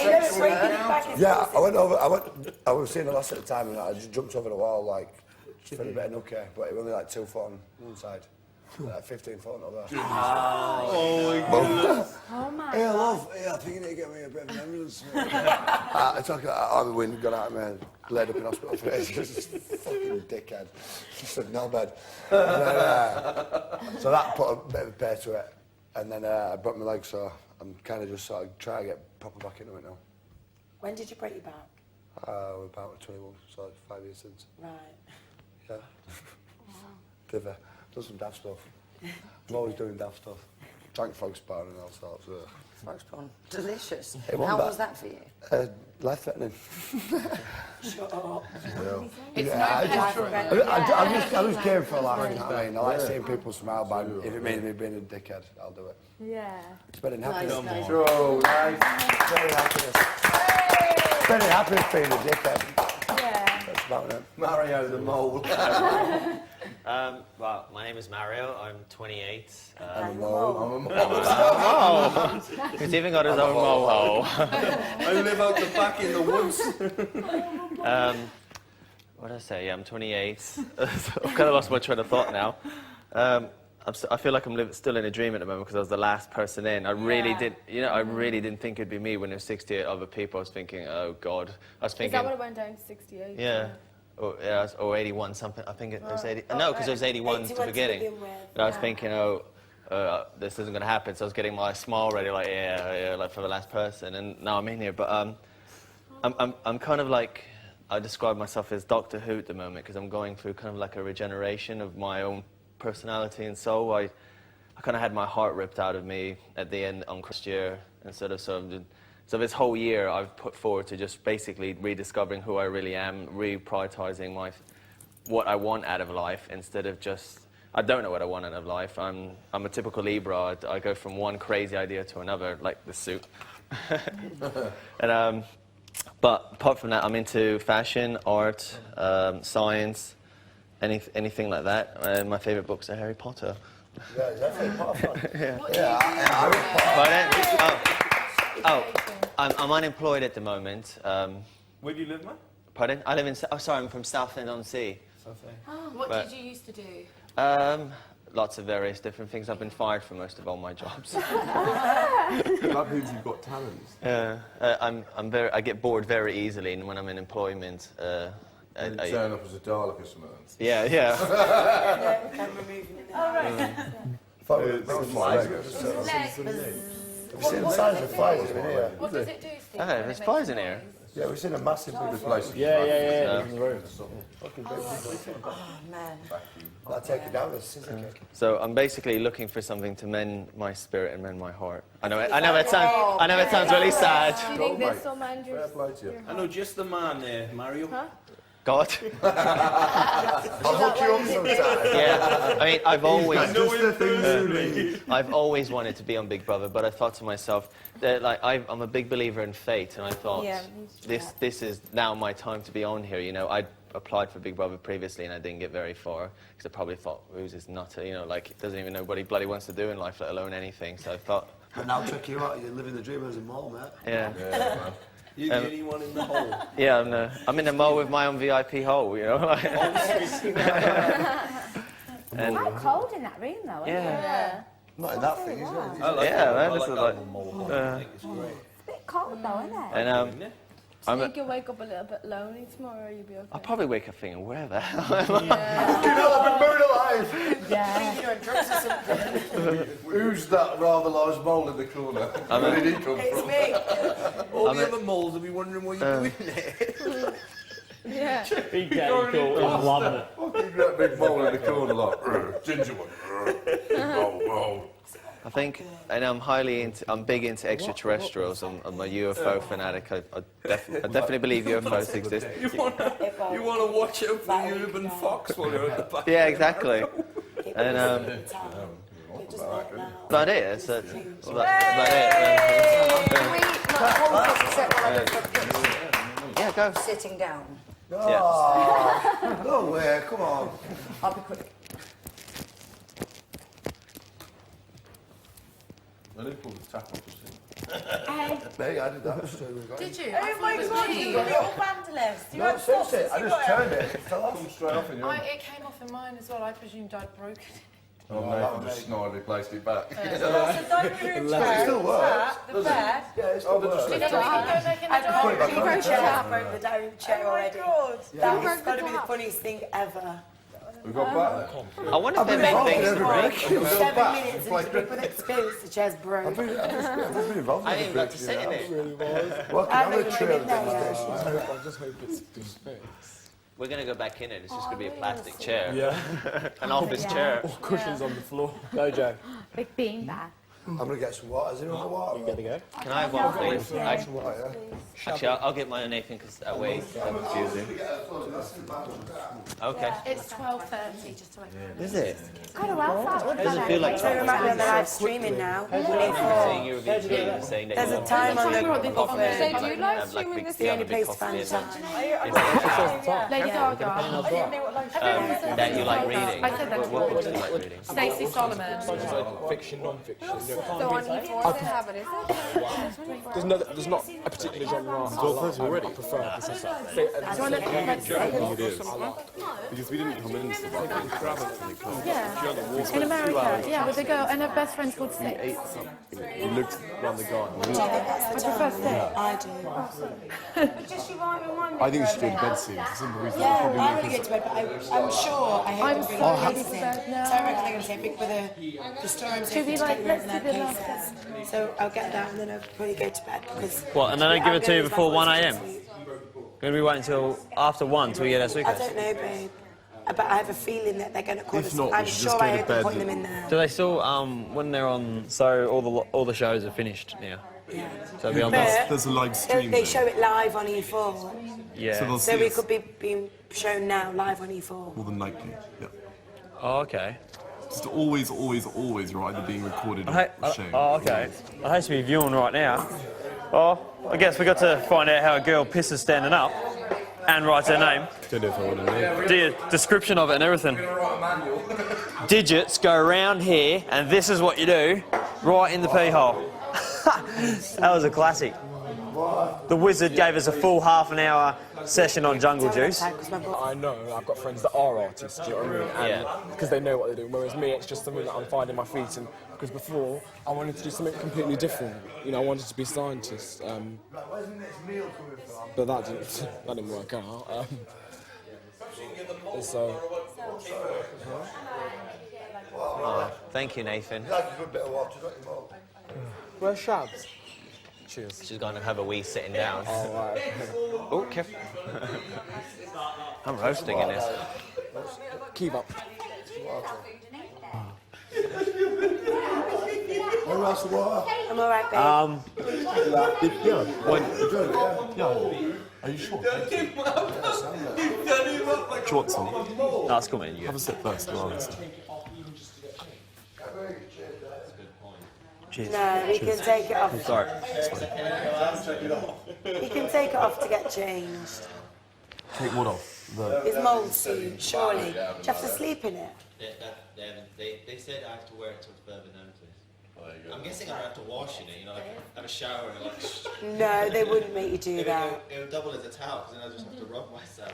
it. Yeah, I was seeing the last at the time and I just jumped over the wall, like, just for a bit of nookie, but it was only like 2 foot on one side. That 15 foot up there. Oh my goodness. Oh my Hey, God. love. Hey, I think you need to get me a bit of an ambulance. I took the wind, got out of me, laid up in hospital for ages. Fucking dickhead. Stood in our bed. So that put a bit of a pay to it. And then I broke my leg, so I'm kind of just sort of trying to get proper back into it now. When did you break your back? We're about 21, so 5 years since. Right. Yeah. Diva. Done some daft stuff. I'm always doing daft stuff. Drank frog spawn and all sorts of... Frog spawn. Delicious. It wasn't How bad. was that for you? Life-threatening. Shut up. It's I just came for a laugh, you know what I mean? I like seeing people smile, but if it means me being a dickhead, I'll do it. Yeah. Spreading happiness. Nice. Oh, nice. Spreading happiness. Spreading happiness being a dickhead. Yeah. That's about it. Mario the mole. Well, my name is Mario. I'm 28. I'm a mole. He's even got his own mole. I live out the back in the woods. What did I say? Yeah, I'm 28. I've kind of lost my train of thought now. I feel like I'm still in a dream at the moment because I was the last person in. I really didn't think it'd be me when there were 68 other people. I was thinking, oh God. I was Is thinking. that what it went down to 68? Yeah. Or 81 something. I think it was 80. No, because it was 81 to the beginning. But I was thinking, this isn't going to happen. So I was getting my smile ready, like like for the last person. And now I'm in here. But I'm kind of like, I describe myself as Doctor Who at the moment because I'm going through kind of like a regeneration of my own personality and soul. I kind of had my heart ripped out of me at the end on Christmas year, and so this whole year I've put forward to just basically rediscovering who I really am, reprioritizing what I want out of life instead of just, I don't know what I want out of life. I'm a typical Libra. I go from one crazy idea to another, like the suit. But apart from that, I'm into fashion, art, science, anything like that. My favorite books are Harry Potter. Yeah, is that Harry Potter? I'm unemployed at the moment. Where do you live, man? Pardon? I live in. Oh, sorry, I'm from Southend-on-Sea. What But- did you used to do? Lots of various different things. I've been fired for most of all my jobs. That means you've got talent. Yeah, I get bored very easily, and when I'm in employment, You turn up as a Dalek or something. yeah. Have you seen the size of flies in here? What does it do, Steve? Oh, there's flies in here. Yeah, we've seen a massive big place. Yeah. In the room. Fucking big. Oh, man. I'll take it down with a scissor kick. So I'm basically looking for something to mend my spirit and mend my heart. I know it sounds really sad. Do you think this will mend your... I know just the man there, Mario. Huh? God. I'll hook you up sometime. Yeah, I mean, I've I've always wanted to be on Big Brother, but I thought to myself that like I'm a big believer in fate, and I thought this is now my time to be on here. You know, I applied for Big Brother previously, and I didn't get very far because I probably thought, who's this nutter? You know, like doesn't even know what he bloody wants to do in life, let alone anything. So I thought. And I'll check you out. You're living the dream as a mole, mate. Yeah. You're the only one in the hole. Yeah, I'm in the mole with my own VIP hole, you know. It's quite cold in that room, though, isn't it? Yeah. Not in that thing, is it? Man, this is like. It's a bit cold, though, isn't it? And So you can wake up a little bit lonely tomorrow, you'll be okay. I'll probably wake up thinking, where the hell I've been buried alive. Yeah. You're on drugs or something. Who's that rather large mole in the corner? Where did he come It's from? me. All the other moles will be wondering what you're doing there. Yeah. Big Daddy Cool is loving it. Fucking that big mole in the corner, like ginger one. Mole. I think, and I'm big into extraterrestrials. I'm a UFO fanatic. I definitely believe UFOs exist. You want to watch out for the urban fox while you're at the back. Yeah, exactly. And about it. That's about it. Yeah, go. Sitting down. Oh, no way, come on. I'll be quick. I didn't pull the tap off. Hey, I did that. Did you? Oh my God, you got your vandalist. You No, had seriously, socks, I you just got turned it. it. It fell off. Straight off in your It came off in mine as well. I presumed I'd broken it. Oh, Nathan just snidely placed it back. So dining room chair, It still works. the bed. Yeah, it still works. You know what you can go making I broke the dining room chair already. That You is going to be the funniest thing ever. We've got back there. I wonder if they make things to break. 7 minutes into people that experience the chair's broke. I've been involved I with ain't got to sit in it. Well, I I'm a haven't chair been there demonstration. I just hope it's been fixed. We're going to go back in it. It's just going to be a plastic chair. Yeah. An office chair. Or cushions on the floor. Go, Joe. Big bean bag. I'm going to get some water. Is anyone got water? You gotta go. Can I have one, please? Water, Actually, I'll get mine on Nathan because that way it's confusing. Okay. It's 12:30, just to make sure. Is it? Kind of well thought. Doesn't feel like So remember the live streaming now. saying you're a VP, saying that There's you're a time on the They do live have, like, streaming big this the only big place to coffee find and- time. Lady Gaga. that you like reading. I said that What books do you like reading? Stacey Solomon. Fiction, non-fiction. So on E4 they have it, is it? There's not a particular genre. It's all already. I prefer this. It is. Because we didn't come into the Yeah. In America, yeah, with a girl and her best friend's called Six. We looked around the garden. I prefer Six. I do. I think we should do the bed scenes. Some of the reasons Yeah, probably I make want to get to bed, but I'm sure I I'm hope so to ready for bed now. So I reckon they're going to say big brother, the storms Should we, like, let's do the last cases. So I'll get that and then I'll probably go to bed because. What, and then I give it to you before 1 a.m? Going to be waiting until after 1 till you get that I suitcase? don't know, babe. But I have a feeling that they're going to call If us. not, we I'm should sure just go I to hope they're bed. putting them in there. Do they still, when they're on, so all the shows are finished now? Yeah. So it'll be on But There's a live stream. they show it live on E4. Yeah. So they'll So see we us. could be being shown now live on E4. More than likely. Yeah. Oh, okay. Just always, you're either being recorded I, or shown. oh, okay. I hate to be viewing right now. Well, I guess we got to find out how a girl pisses standing up and writes her name. Don't know if I want to know. Do your description of it and everything. Digits go around here, and this is what you do, right in the pee hole. That was a classic. The Wizard gave us a full half-an-hour session on Jungle Juice. I know, I've got friends that are artists, do you know what I mean? And Yeah. because they know what they're doing, whereas me, it's just something that I'm finding my feet in. Because before, I wanted to do something completely different. You know, I wanted to be a scientist. But that didn't work out. So... Oh, thank you, Nathan. Where's Shabs? Cheers. She's going to have a wee sitting down. Oh, right. Oh, careful. I'm roasting in this. Keep up. I'm alright, babe. Are you sure? Do you want some? No, it's cool, man. Have a sip first, well, honestly. Cheers. No, we can take it off. Sorry. You can take it off to get changed. Take what off? It's mould suit, surely. Do you have to sleep in it? They said I have to wear it till further notice. I'm guessing I have to wash in it, you know, like have a shower and like. No, they wouldn't make you do that. It would double as a towel, because then I just have to rub myself.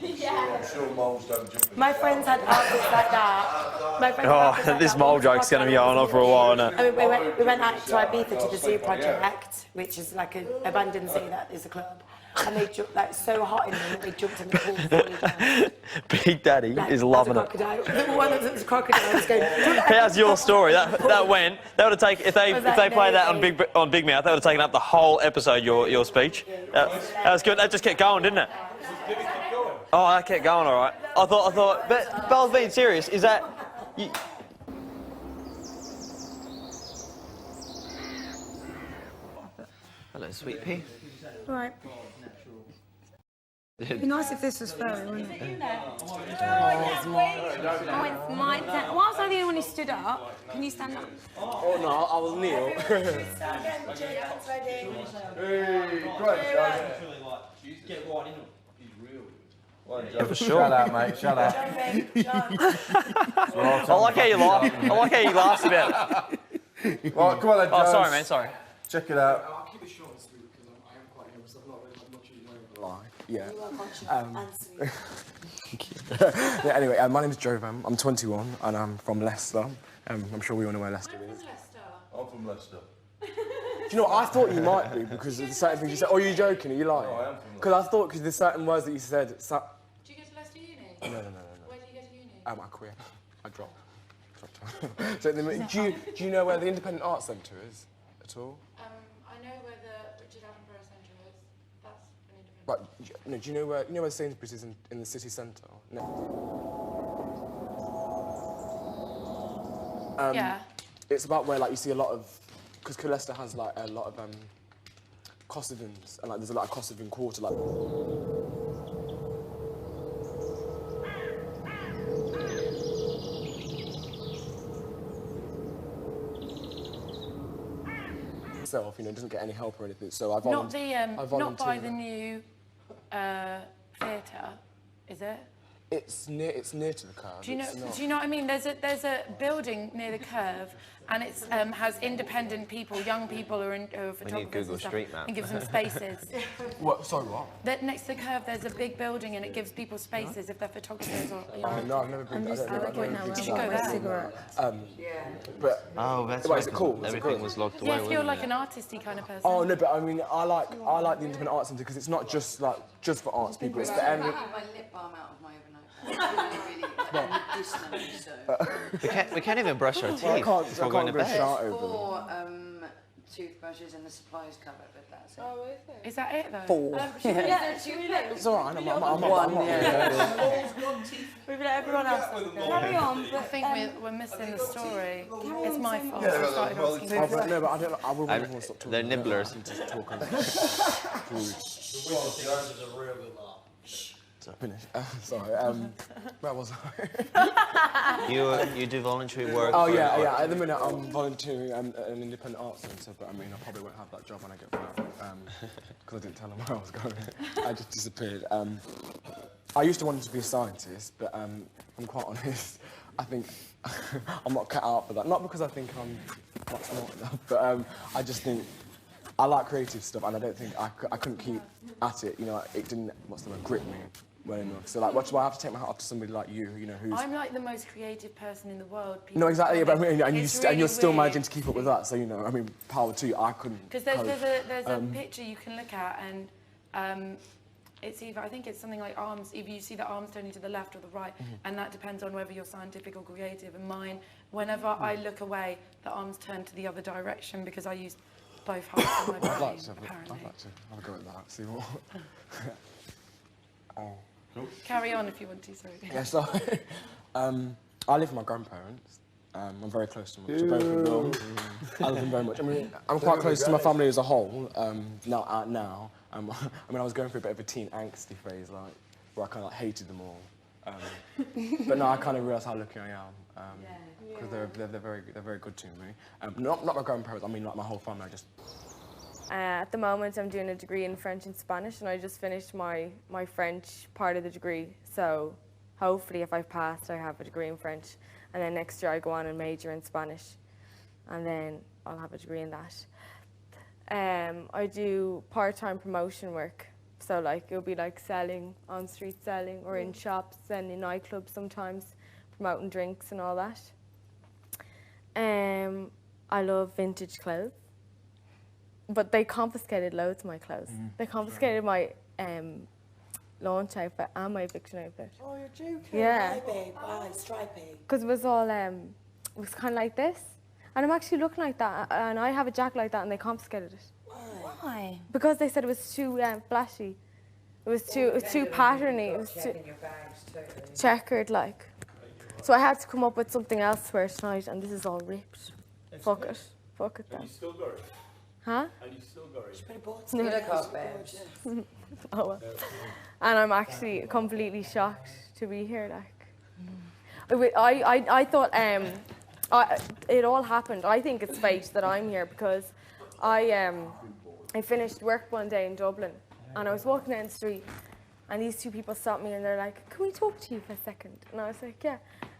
Yeah. I'm sure moles don't jump. My friends had outfits like that. My friends had outfits Oh, like this that. mole joke's going to be going on for a while, isn't it? I mean, we went out to Ibiza to the Zoo Project, which is like an abandoned zoo that is a club. And they jumped, like, so hot in them that they jumped in the pool. falling down. Big Daddy Like, is as a loving it. crocodile. The one that was a crocodile was going. How's your story? That went. That would have taken if they played that on Big Mouth. That would have taken up the whole episode. Your speech. That was good. That just kept going, didn't it? Oh, that kept going. All right. I thought. But I was being serious. Is that? You, Hello, sweet pea. Right. It'd be nice if this was furry, wouldn't it? Oh, it's my turn. Why was I the only one who stood up? Can you stand up? Oh no, I will kneel. Yeah, for sure. Shut up, mate. Shut up. I like how you laugh. I like how you laugh about it. Right, come on then, Oh, Jones. sorry, man. Sorry. Check it out. I'll keep it short and sweet because I am quite nervous. I've not really had much of you know. Lie. Yeah. Thank you. Yeah, anyway, my name's Jovan. I'm 21 and I'm from Leicester. I'm sure we all know where Leicester is. I'm from Leicester. Do you know what? I thought you might be because of the certain things you said. Oh, are you joking? Are you lying? No, I am from Because I thought because there's certain words that you said. Do you go to Leicester Uni? No. Where do you go to uni? I'm queer. I dropped. So, do you know where the Independent Arts Centre is at all? I know where the Richard Attenborough Centre is. That's an independent. But no, do you know where Sainsbury's is in the city centre? No. Yeah. It's about where like you see a lot of, because Leicester has like a lot of Kosovans, and like there's a lot of Kosovan quarter like. Itself, doesn't get any help or anything. So I Not by the new theatre, is it? It's near to the curve. Do you know what I mean? There's a building near the curve, and it has independent people, young people who are photographers and stuff, and gives them spaces. What? Sorry, what? Next to the curve, there's a big building, and it gives people spaces if they're photographers or. No, I've never been. Did you go there? But that's is it cool? Everything was locked away. Yeah, if you're like an artisty kind of person. Oh no, but I mean, I like the Independent Arts Centre because it's not just for arts people. It's for every. my lip balm out of my We can't even brush our teeth. I can't before going to brush bed. out over. 4 toothbrushes in the supplies cupboard, but that's it. Oh, is it? Is that it though? 4. It's all right. I'm not. We've let everyone else carry on. I think we're missing the story. It's my fault. No, but I don't. I will want to stop talking. They're nibblers. Finish. Sorry. Where was I? You do voluntary work. Oh yeah. At the minute, I'm volunteering at an independent arts centre, but I mean, I probably won't have that job when I get back because I didn't tell them where I was going. I just disappeared. I used to want to be a scientist, but I'm quite honest. I think I'm not cut out for that. Not because I think I'm not smart enough, but I just think. I like creative stuff, and I don't think I couldn't keep at it. It didn't. Grip me well enough. So what do I have to take my hat off to somebody like you? Who's. I'm like the most creative person in the world. No, exactly. But I mean, and you're still weird. managing to keep up with that. So I mean, power to you. I couldn't. Because there's a picture you can look at, and it's either I think it's something like arms. If you see the arms turning to the left or the right, and that depends on whether you're scientific or creative. And mine, whenever I look away, the arms turn to the other direction because I use both halves of my brain. I'd like to apparently. have a go at that. See what. Cool. Carry on if you want to. Sorry. Yeah, so I live with my grandparents. I'm very close to both of them. I love them very much. I mean, I'm quite close to my family as a whole now. I mean, I was going through a bit of a teen angsty phase, where I kind of hated them all. But now I kind of realise how lucky I am. Because they're very good to me. Not my grandparents. I mean, like my whole family. At the moment, I'm doing a degree in French and Spanish, and I just finished my French part of the degree. So hopefully, if I've passed, I have a degree in French, and then next year I go on and major in Spanish, and then I'll have a degree in that. I do part-time promotion work, so it'll be like selling on street selling, or in shops and in nightclubs sometimes, promoting drinks and all that. I love vintage clothes, but they confiscated loads of my clothes. They confiscated my launch outfit and my eviction outfit. Oh, you're joking. Yeah. Why, babe? Why? Stripy. Because it was all, it was kind of like this. And I'm actually looking like that, and I have a jacket like that, and they confiscated it. Why? Because they said it was too flashy. It was too patterny. It was too checkered, like. So I had to come up with something else to wear tonight, and this is all ripped. Fuck it then. And you still got it? Huh? And you still got it? No. You look hot, babes. Oh well. And I'm actually completely shocked to be here, I thought it all happened. I think it's fate that I'm here because I finished work one day in Dublin, and I was walking down the street, and these two people stopped me and they're like, "Can we talk to you for a second?" And I was like, "Yeah."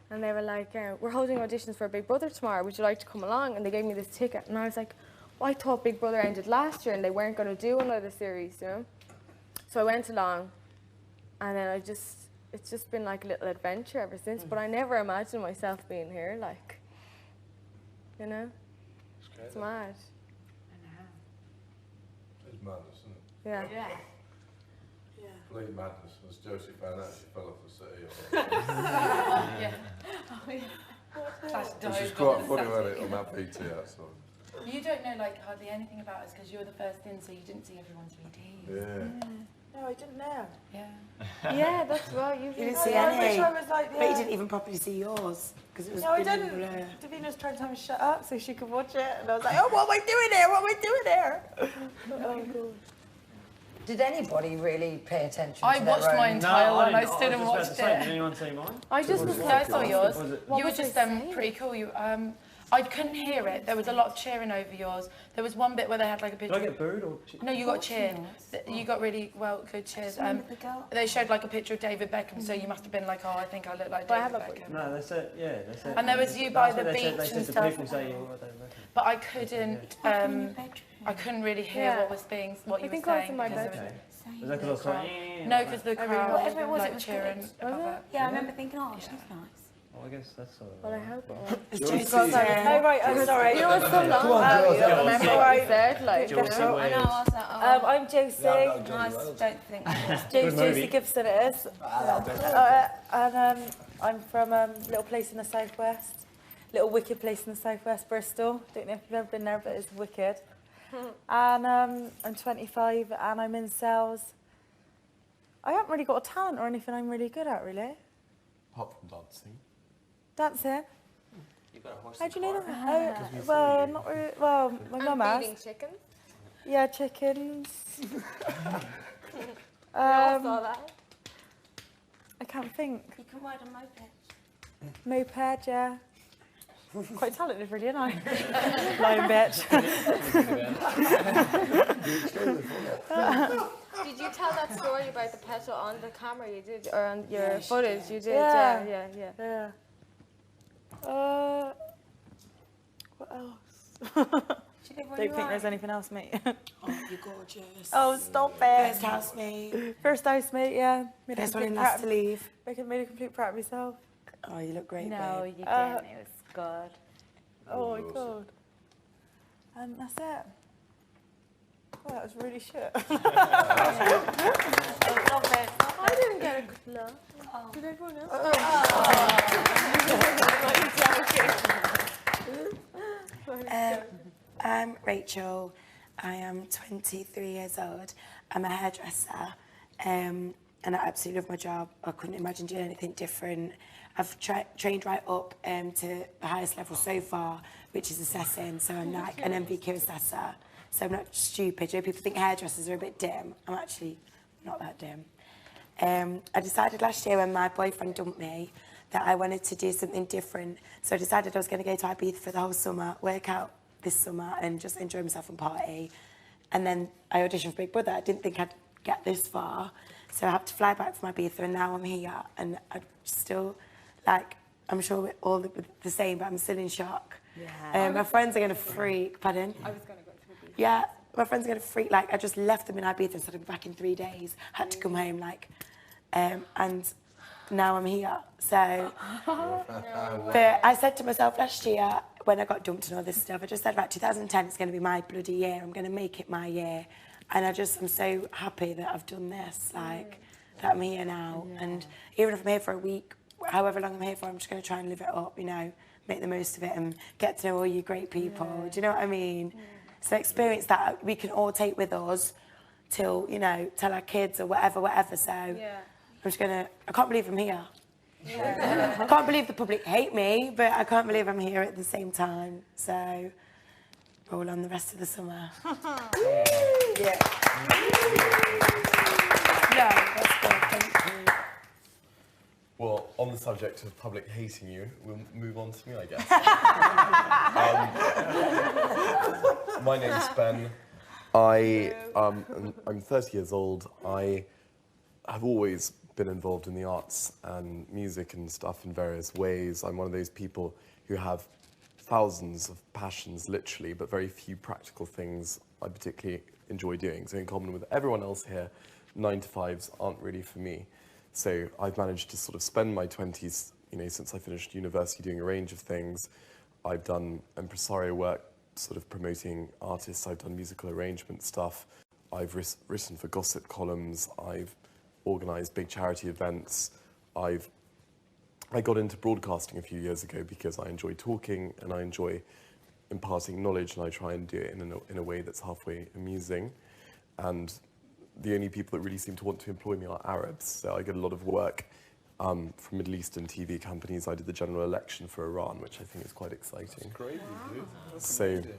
And they were like, "We're holding auditions for Big Brother tomorrow. Would you like to come along?" And they gave me this ticket, and I was like, "Well, I thought Big Brother ended last year and they weren't going to do another series, So I went along, and then it it's just been like a little adventure ever since. But I never imagined myself being here, like, you know. It's mad. It's madness, isn't it? Yeah. Complete madness. As Josie found out, she fell off the settee. Which is quite funny, wasn't it, on that PT outside. You don't know like hardly anything about us because you were the first in, so you didn't see everyone's VTs. Yeah. No, I didn't know. Yeah. Yeah, that's right. You didn't see I any. wish I was like, But you didn't even properly see yours because it was. No, I really didn't. blur. Davina was trying to tell me to shut up so she could watch it, and I was like, oh, what am I doing here? What am I doing here? Oh, God. Did anybody really pay attention I to their watched my own? entire one. I didn't. stood and was watched just about to say, it. Did anyone see mine? I just Was it- yeah, I saw yours. Was it- You were just pretty cool. You I couldn't hear it. There was a lot of cheering over yours. There was one bit where they had like a picture. Did I get booed or? No, you got cheered. You got really good cheers. They showed like a picture of David Beckham, so you must have been like, oh, I think I look like David Beckham. No, they said, yeah, they said. And there was you by the They beach said and the stuff. people say you look like David Beckham. But I couldn't. I couldn't really hear what was being, what you were saying. in my because bedroom. Was that because I was like, No, because the crowd Whatever it was, like it was cheering good. above it. Yeah, I remember thinking, oh, she's nice. Well, I guess that's sort of. Well, I hope it was. Oh, right, I'm sorry. You know what's so long? Come on, You Josie. don't remember what you said? Like, Josie you know? Wales. I know, I was like, oh. I'm Josie. I don't think Josie Gibson it is. And I'm from a little place in the southwest. Little wicked place in the southwest, Bristol. Don't know if you've ever been there, but it's wicked. And I'm 25 and I'm in sales. I haven't really got a talent or anything I'm really good at, really. Apart from dancing. Dancing. You got a horse. How do you know that? Well, not really. Well, my mum has. Feeding chickens. Yeah, chickens. We all saw that. I can't think. You can ride a moped. Moped, yeah. Quite talented, really, aren't I? Lying bitch. Did you tell that story about the petal on the camera you did, or on your footage you did? Yeah. Yeah. What else? She did Don't think there's anything else, mate. Oh, you're gorgeous. Oh, stop it. First housemate. First housemate, yeah. Made Best a one in complete last to leave. made a complete prat of myself. Oh, you look great, No, babe. you didn't. It was good. Oh my god. And that's it. Oh, that was really shit. I didn't get a good look. Did everyone else? I'm Rachel. I am 23 years old. I'm a hairdresser, and I absolutely love my job. I couldn't imagine doing anything different. I've trained right up to the highest level so far, which is assessing. So I'm like an MVQ assessor. So I'm not stupid. You know, people think hairdressers are a bit dim. I'm actually not that dim. I decided last year when my boyfriend dumped me that I wanted to do something different. So I decided I was going to go to Ibiza for the whole summer, work out this summer and just enjoy myself and party. And then I auditioned for Big Brother. I didn't think I'd get this far. So I had to fly back from Ibiza and now I'm here. And I'm still, like, I'm sure we're all the same, but I'm still in shock. Yeah. My friends are going to freak. Pardon? I was going to go to Ibiza. Yeah, my friends are going to freak. Like, I just left them in Ibiza and said I'd be back in 3 days. Had to come home, like, and now I'm here. So, but I said to myself last year when I got dumped and all this stuff, I just said, right, 2010 is going to be my bloody year. I'm going to make it my year. And I'm so happy that I've done this, like, that I'm here now. Yeah. And even if I'm here for a week, however long I'm here for, I'm just going to try and live it up, you know, make the most of it and get to know all you great people. Yeah. Do you know what I mean? Yeah. So experience that we can all take with us till, you know, tell our kids or whatever. So I'm just going to, I can't believe I'm here. Yeah. I can't believe the public hate me, but I can't believe I'm here at the same time. So roll on the rest of the summer. Yeah. No, that's good. Thank you. Well, on the subject of public hating you, we'll move on to me, I guess. My name's Ben. I'm 30 years old. I have always been involved in the arts and music and stuff in various ways. I'm one of those people who have thousands of passions, literally, but very few practical things I particularly enjoy doing. So in common with everyone else here, 9 to 5s aren't really for me. So I've managed to sort of spend my 20s, you know, since I finished university, doing a range of things. I've done impresario work, sort of promoting artists. I've done musical arrangement stuff. I've written for gossip columns. I've organised big charity events. I got into broadcasting a few years ago because I enjoy talking and I enjoy imparting knowledge, and I try and do it in a way that's halfway amusing. And the only people that really seem to want to employ me are Arabs, so I get a lot of work from Middle Eastern TV companies. I did the general election for Iran, which I think is quite exciting. That's crazy, dude. That's So amazing.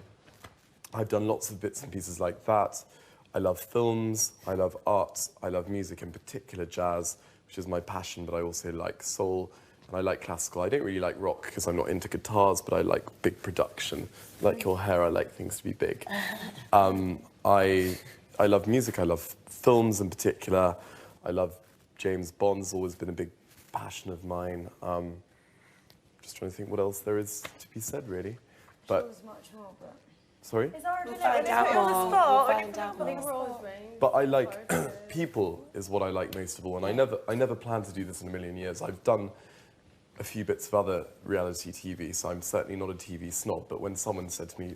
I've done lots of bits and pieces like that. I love films, I love art, I love music, in particular jazz, which is my passion, but I also like soul, and I like classical. I don't really like rock because I'm not into guitars, but I like big production. Like your hair, I like things to be big. I love music, I love films in particular. I love James Bond, it's always been a big passion of mine. Just trying to think what else there is to be said, really. But sorry? We'll find out more. We'll find out more. But I like people is what I like most of all, and I never planned to do this in a million years. I've done a few bits of other reality TV, so I'm certainly not a TV snob. But when someone said to me,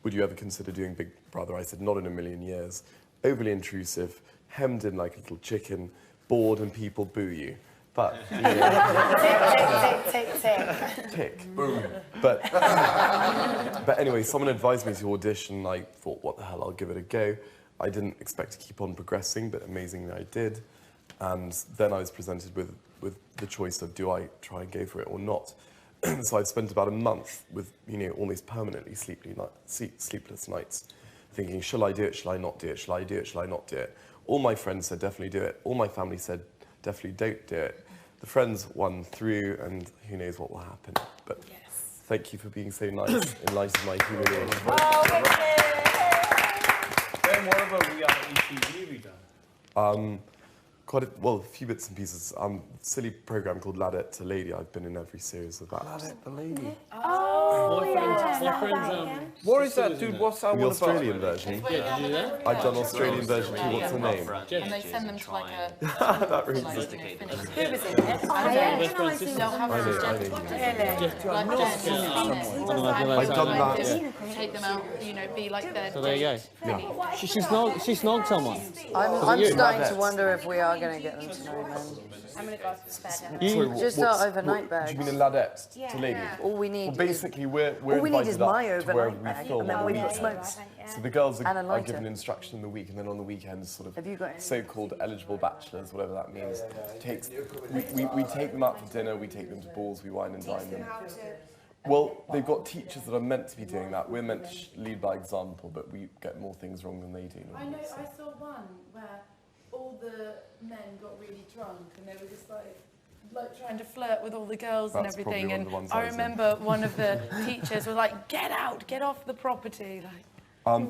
"Would you ever consider doing Big Brother?" I said, "Not in a million years. Overly intrusive, hemmed in like a little chicken, bored, and people boo you." But you know, tick. Boom. But anyway, someone advised me to audition. I thought, what the hell, I'll give it a go. I didn't expect to keep on progressing, but amazingly I did. And then I was presented with the choice of, do I try and go for it or not? So I've spent about a month with, you know, almost permanently sleepless nights, thinking, shall I do it, shall I not do it, shall I do it, shall I not do it? All my friends said, definitely do it. All my family said, definitely don't do it. The friends won through, and who knows what will happen. But thank you for being so nice in light of my humiliation. Then what about reality TV have you done? A few bits and pieces. Silly program called Ladette to Lady. I've been in every series of that. Ladette to Lady. Oh, What is that, dude? What's that The one Australian about? version. Yeah. I've done Australian version too. What's the name? And they send them to like a... That really like, is. you know, who was in it? I've done that. Take them out, you know, be like their... So there you go. Yeah. She snogged someone. I'm starting to wonder if we are going to get them to know men. I'm going to go to bed. Just our overnight bags. Do you mean a Ladette to Lady? Yeah. All we need. Well, basically, we're all we need invited is my up to where overnight we bag, film and then on the we've got weekends. smokes. So the girls And a are lighter. given instruction in the week, and then on the weekends, sort Have you got any? of so-called eligible bachelors, whatever that means, we take them out for dinner, we take them to balls, we wine and dine them. Well, they've got teachers that are meant to be doing that. We're meant to lead by example, but we get more things wrong than they do. I know, I saw one where all the men got really drunk and they were just like trying to flirt with all the girls and That's everything. probably And one of the ones I I was in. remember one of the teachers was like, "Get out, get off the property." Like,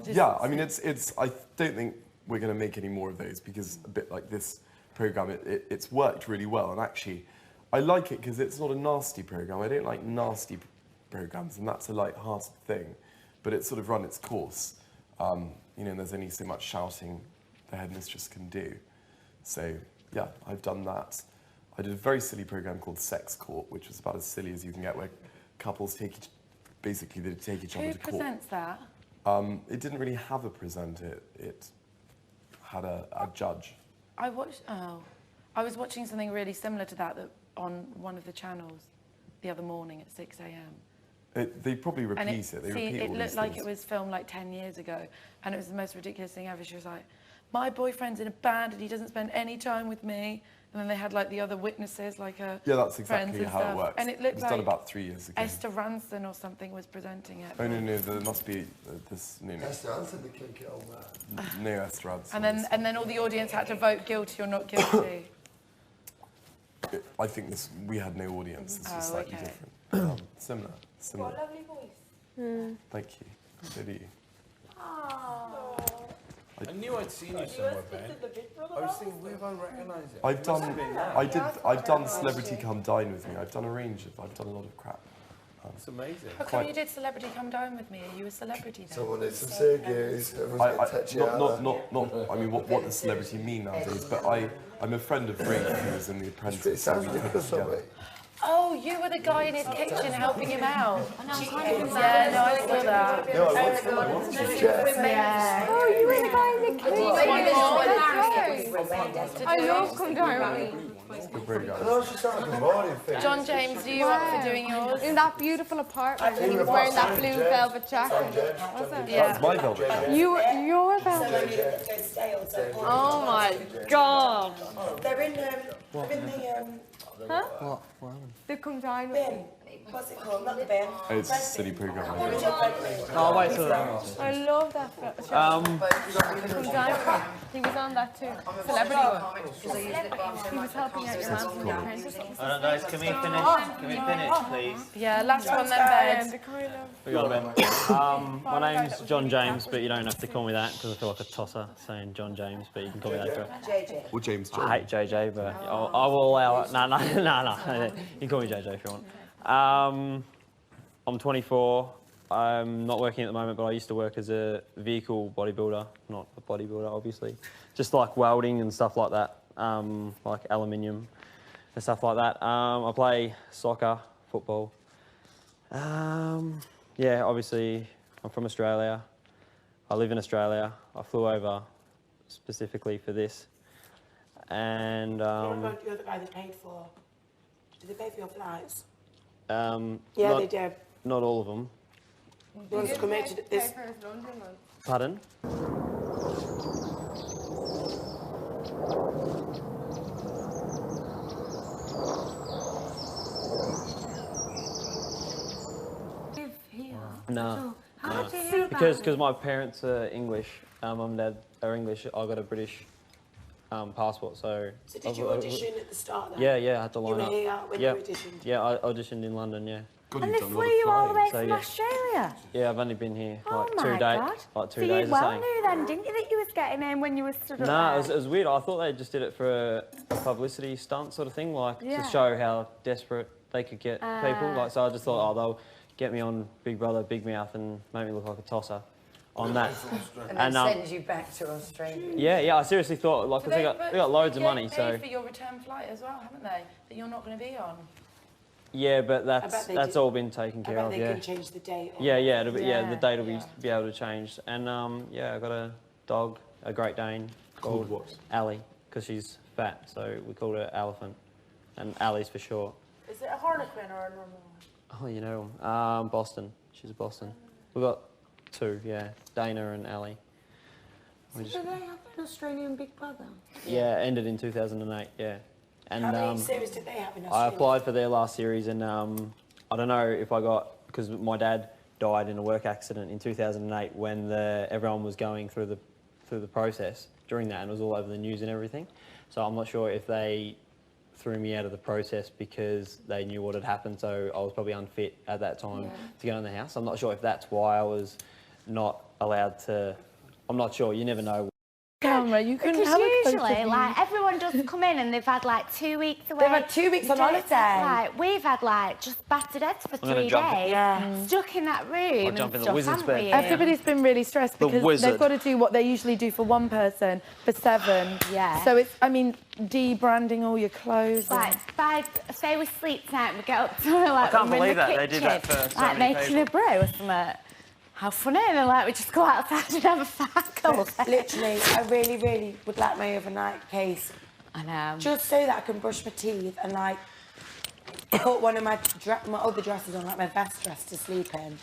Yeah, I mean, I don't think we're going to make any more of those because a bit like this program, it's worked really well. And actually, I like it because it's not a nasty program. I don't like nasty programs, and that's a light-hearted thing. But it's sort of run its course. You know, there's only so much shouting the headmistress can do. So, yeah, I've done that. I did a very silly program called Sex Court, which was about as silly as you can get, where couples take each other who to court. presents that? It didn't really have a presenter. It had a judge. I was watching something really similar to that on one of the channels the other morning at 6 a.m. They probably repeat And it. They repeat it all looked these like things. it was filmed like 10 years ago, and it was the most ridiculous thing ever. She was like, "My boyfriend's in a band and he doesn't spend any time with me." And then they had like the other witnesses, like her Yeah, that's friends exactly and how stuff. it works. And it looked was like done about 3 years ago. Esther Ranson or something was presenting it. Oh no, there must be this. No, Esther Ranson, the kick it on that. No, Esther Ranson. And then all the audience had to vote guilty or not guilty. I think we had no audience. This was Oh, slightly okay. different. Similar. What a lovely voice. Thank you. So do you. I knew I'd seen you somewhere, Ben. I was thinking, where have I recognised it? I've done Celebrity Come Dine with Me. I've done a lot of crap. It's amazing. How come you did Celebrity Come Dine with Me? Are you a celebrity then? Someone needs some ciggies. Everyone's going to touch you out. Not. I mean, what does celebrity mean nowadays? But I'm a friend of Rick, who was in The Apprentice. Sounds ridiculous. Oh, you were the guy in his kitchen helping him out. Yeah, no, I saw that. Yeah. Oh, you were the guy in the kitchen. I love Come Dine with Me. John James, are you up for doing yours? In that beautiful apartment, and he was wearing that blue velvet jacket. Was it? Yeah. That's my velvet jacket. Your velvet. Oh my God. They're in the Huh? The Come Dine with Me. What's it called? Not the bin. It's a silly programme. I'll wait till then. I love that film. Come Dine with Me. He was on that too. Celebrity one. He was helping out your man from The Apprentice. Guys, can we finish, please? Yeah, last one then, Ben. We got a bit. My name's John James, but you don't have to call me that because I feel like a tosser saying John James, but you can call me that. JJ. Or James John. I hate JJ, but I will allow it. No. You can call me JJ if you want. I'm 24. I'm not working at the moment, but I used to work as a vehicle bodybuilder, not a bodybuilder, obviously. Just like welding and stuff like that, like aluminium and stuff like that. I play soccer, football. Yeah, obviously, I'm from Australia. I live in Australia. I flew over specifically for this. And You're the guy they paid for. Did they pay for your flights? Yeah, they did. Not all of them. You want us to come here to this? Pardon? No. Because my parents are English, mum and dad are English. I got a British passport, so. So did you audition at the start then? Yeah, I had to line up. You were here when you auditioned? Yeah, I auditioned in London, yeah. And they flew you all the way from Australia? Yeah, I've only been here Oh like my 2 days. God. Like 2 So days you or well something. knew then, didn't you, that you was getting in when you were stood up No, there? it was weird. I thought they just did it for a publicity stunt sort of thing, like Yeah. to show how desperate they could get people. Like, so I just thought, oh, they'll get me on Big Brother, Big Mouth, and make me look like a tosser on that. And then send you back to Australia. Yeah, I seriously thought, like, 'cause they got loads of money, They so. paid for your return flight as well, haven't they? That you're not going to be on. Yeah, but I bet that's they that's do. all been taken I care bet of. they Yeah. can change the date. Yeah, it'll be, Yeah, the date will be able to change. And yeah, I got a dog, a Great Dane called Ali, because she's fat, so we called her Elephant, and Ali's for short. Is it a Harlequin or a normal one? Oh, you know, Boston. She's a Boston. We've got 2, yeah, Dana and Ali. We So just- do they have an Australian Big Brother? yeah, ended in 2008. Yeah, and How many series did they have in I Australia? applied for their last series, and I don't know if I got, because my dad died in a work accident in 2008 when everyone was going through the process during that, and it was all over the news and everything. So I'm not sure if they threw me out of the process because they knew what had happened, so I was probably unfit at that time to get on the house. I'm not sure if that's why I was not allowed to. I'm not sure. You never know. Camera, you couldn't Because have a closer usually, view. like, everyone does come in and they've had, like, 2 weeks away. They've had 2 weeks on holiday. Like, we've had, like, just battered heads for I'm gonna 3 jump in. days. Yeah. Stuck in that room. I'll jump in and the stuff, wizard's haven't bed. we? Everybody's been really stressed The because wizard. they've got to do what they usually do for one person for 7. Yeah. So it's, I mean, de-branding all your clothes. Like, say we sleep tonight, we get up to, like, can't we're in believe the that. kitchen, They did that for so like, many making people. a brew or something. How funny, and then, like, we just go outside and have a fackle. Literally, I really, really would like my overnight case. I know. Just so that I can brush my teeth and, like, put one of my other dresses on, like my vest dress to sleep in.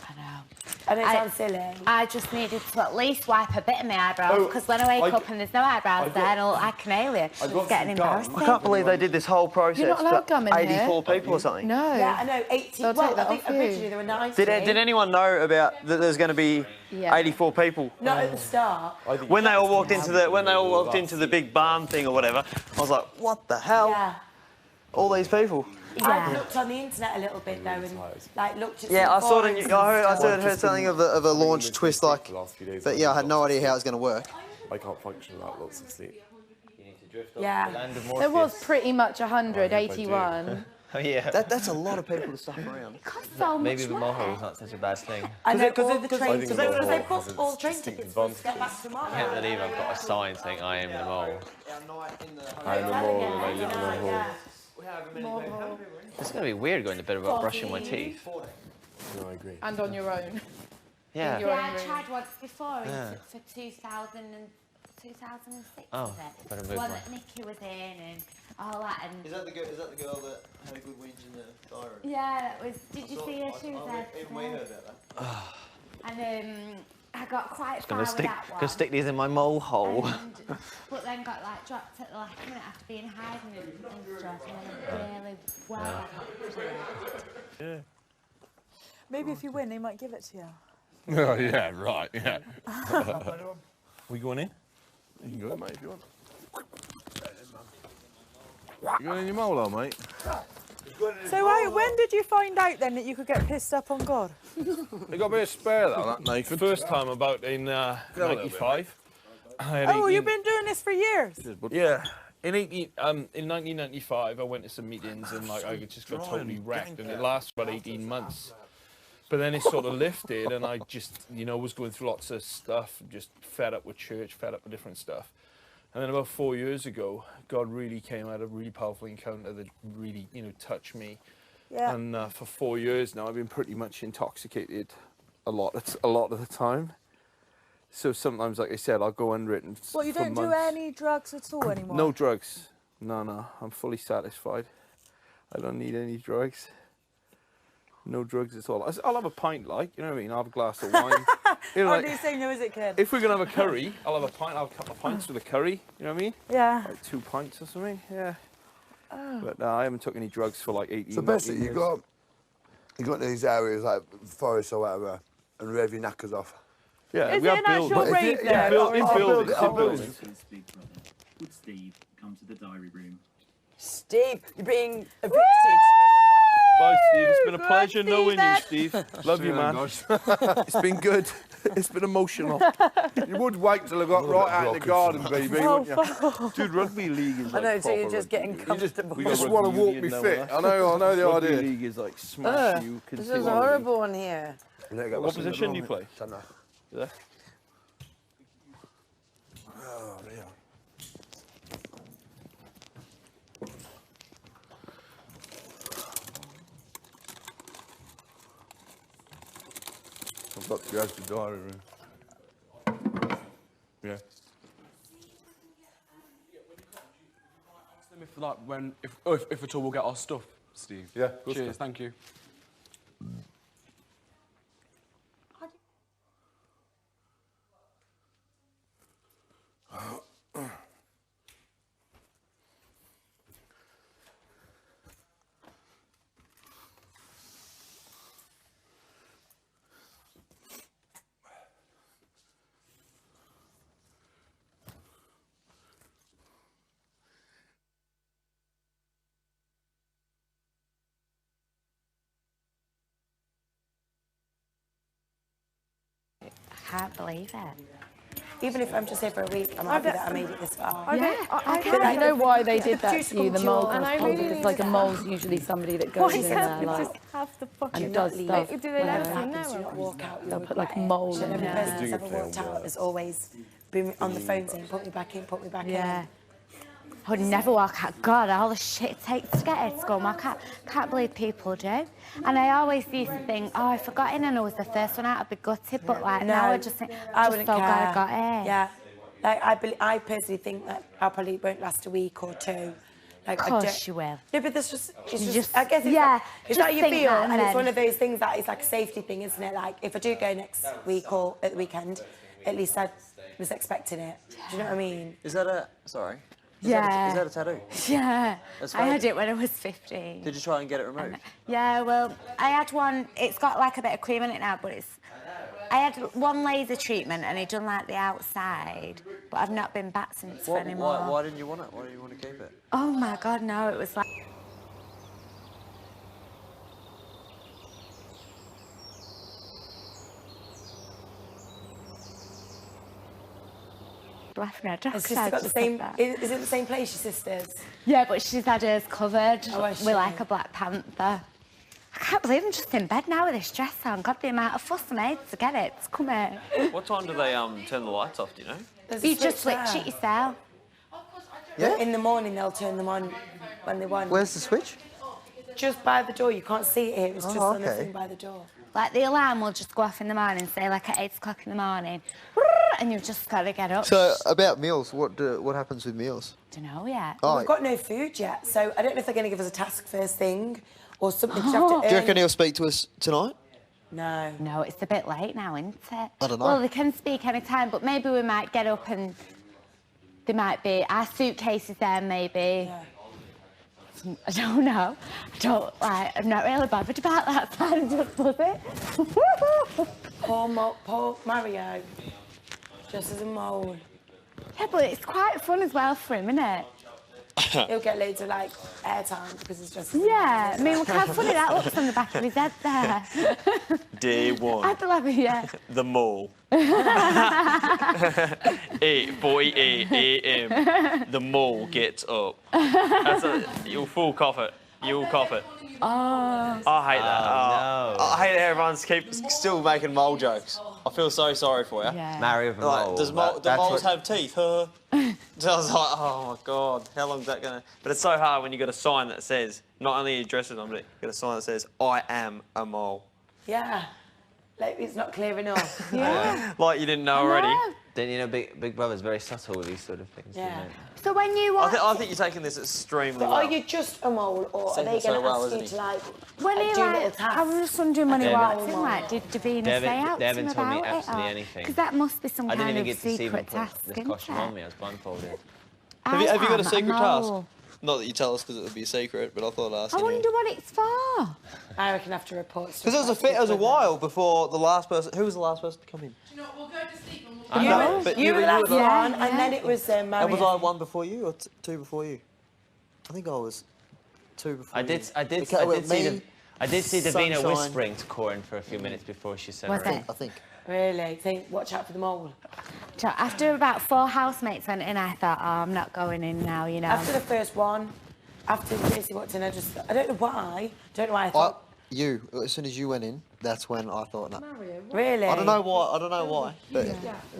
I know. And it sounds silly. I just needed to at least wipe a bit of my eyebrows, because when I wake up and there's no eyebrows there, I look like an alien. It's getting embarrassing. I can't believe they did this whole process You're not allowed for gum in here. 84 people or something. No. Yeah, I know, 80. They'll Well, take that I think off you. originally there were 90. Did anyone know about that? There's going to be Yeah. 84 people. Not at the start. When they all walked into the big barn thing or whatever, I was like, what the hell? Yeah. All these people. I looked on the internet a little bit though, and like looked at. Yeah, I some saw forums and I stuff. heard something of a launch twist like, but yeah, I had no idea how it was going to work. I can't function without lots of sleep. Yeah. There was pretty much 100, 81. Oh, yeah. That's a lot of people to stuff around. So Maybe much the work. molehole's not such a bad thing. I know, Because all of the the train train tickets. tickets. They bought all the train tickets for us to get back tomorrow. I can't believe I've got a sign saying I am the mole. I am the mole, and I live in a hole. It's going to be weird going to bed without brushing my teeth. No, I agree. And on your own. Yeah. Yeah, I tried once before Yeah. for 2006, Oh, was it? better The move one mine. that Nikki was in and all that. And Is that the girl that had a good wage in the diary? yeah, that was. Did you see her? She was there. Even we heard about that. And I got quite far Gonna with stick, that one. gonna stick these in my mole hole. But then got like dropped at the last minute after being hiding and stuff, and then really well back up to it. Yeah. Maybe if you win, they might give it to you. Oh, yeah, right, yeah. We going in? You can go in, mate, if you want. You going in your mole, mate? So when did you find out then that you could get pissed up on God? They got a bit of spare, that, Nathan. First time about in '95. Oh, you've been doing this for years. Yeah. In 1995, I went to some meetings and like I just got totally wrecked, and it lasted about 18 months. But then it sort of lifted, and I just, was going through lots of stuff, just fed up with church, fed up with different stuff. And then about 4 years ago, God really came out, a really powerful encounter that really, touched me. Yeah. And for 4 years now, I've been pretty much intoxicated a lot of the time. So sometimes, like I said, I'll go under it and Well, you for don't do months. any drugs at all anymore? No drugs. No. I'm fully satisfied. I don't need any drugs. No drugs at all. I'll have a pint, like, you know what I mean? I'll have a glass of wine. How do you say no, is it, kid? If we're going to have a curry, I'll have a pint. I'll have a couple of pints with a curry, you know what I mean? Yeah. Like 2 pints or something, yeah. Oh. But no, I haven't took any drugs for like 18 So basically, 19 you years. go into these areas like forests or whatever and rave your knackers off. Yeah, Is we it have an actual buildings. rave In there? buildings. Would Steve come to the diary room? Steve, you're being evicted. Bye, Steve. It's been a pleasure knowing you, Steve. Love you, man. It's been good. It's been emotional. You would wait till I got right out in the garden, baby, Oh, wouldn't you? fuck off. Dude, rugby league is I like know, so you're proper just rugby getting league. comfortable. You just want to walk me fit. I know the Rugby idea. league is like smash you. This is continually. horrible in here. What position do you play? Centre. Yeah. Oh, dear. I've got to go to the diary room. Yeah. If like if at all we'll get our stuff, Steve. Yeah, of course we Cheers, can. thank you. I can't believe it. Even if I'm just here for a week, I'm happy that I made it this far. I know why they did that to you, the mole And I control, really because like a mole's usually somebody that goes in there like, and does stuff. Do they let Whatever you happens, know? you not walk out. They'll put like a mole in Every there. person that's ever walked out has always been on the phone saying, put me back in, put me back Yeah. in. I would never walk out. God, all the shit it takes to get here to go. I can't believe people do. And I always used to think, oh, I forgot it and I was the first one out, I'd be gutted. But like now I just think, I just wouldn't felt care. glad I got here. Yeah. Like, I personally think that I probably won't last a week or two. Like, Of I course don't- you will. No, but there's just, it's You just, just- I guess it's yeah, like, it's just how you think feel, that and and it's then- one of those things that is like a safety thing, isn't it? Like, if I do go next week or at the weekend, at least I was expecting it. Do you know what I mean? Is that a... Sorry. Is Yeah. that a tattoo? Yeah. That's I had fake. it when I was 15. Did you try and get it removed? Yeah, well, I had one, it's got like a bit of cream in it now, but I had one laser treatment and it done like the outside, but I've not been back since for any more. Why didn't you want it? Why didn't you want to keep it? Oh my God, no, it was like... laughing at her. Has sister got the same? Is it the same place, your sister's? Yeah, but she's had hers covered has with she? like a Black Panther. I can't believe I'm just in bed now with this dress on. God, the amount of fuss I made to get it. It's come here. What time do they turn the lights off, do you know? You just switch it yourself. Yeah. In the morning, they'll turn them on when they want. Where's the switch? Just by the door. You can't see it here. It's just on the okay. thing by the door. Like the alarm will just go off in the morning, say like at 8 o'clock in the morning, and you've just got to get up. So about meals, what happens with meals? Don't know yet. Oh, We've got no food yet, so I don't know if they're going to give us a task first thing or something. You have to Do you reckon he'll speak to us tonight? No. No, it's a bit late now, isn't it? I don't know. Well, they can speak any time, but maybe we might get up and there might be our suitcases there, maybe. Yeah. I don't know. I'm not really bothered about that side of just does it. Paul Mario, just as a mole. Yeah, but it's quite fun as well for him, isn't it? He'll get loads of like airtime because it's just. Yeah, I mean, look how funny that looks on the back of his head there. Day one. I'd love it, yeah. The mole. 8:48 a.m. The mole gets up. You'll full cough it. You'll cough it. Oh. I hate that. no. I hate that everyone's still making mole jokes. I feel so sorry for you. Yeah. Marry with a Like, mole. do moles have teeth? So I was like, oh my god, how long's that gonna? But it's so hard when you got a sign that says not only addresses on, but you got a sign that says I am a mole. Yeah. Like it's not clear enough. Yeah. Like you didn't know already. Then you know, Big Brother's very subtle with these sort of things. Yeah. You know? So when you watch... I think you're taking this extremely But well. are you just a mole, or are Saying they it so going to well, ask you isn't to he? like When he do little like, tasks? I was just wondering when he They walked haven't- in, like, did Davina They say haven't- out they to him haven't told me about it? absolutely anything. Because that must be some I didn't kind even of get to see them secret put task, this isn't costume it? on me. I was blindfolded. Have you got a I'm secret a task? mole. Not that you tell us because it would be a secret, but I thought I'd ask I you. wonder what it's for. I reckon I have to report stuff. Because it was a while before the last person. Who was the last person to come in? I know, but You were the last the one, and then it was And was Mario. I one before you or two before you? I think I was two before. I did see Davina Sunshine. whispering to Corin for a few minutes before she said Was her. it? I think. Really? So watch out for the mole. So after about 4 housemates went in, I thought, oh, I'm not going in now, you know. After the first one, after Casey walked in, I don't know why. I thought. As soon as you went in, that's when I thought, no. Really? I don't know why, but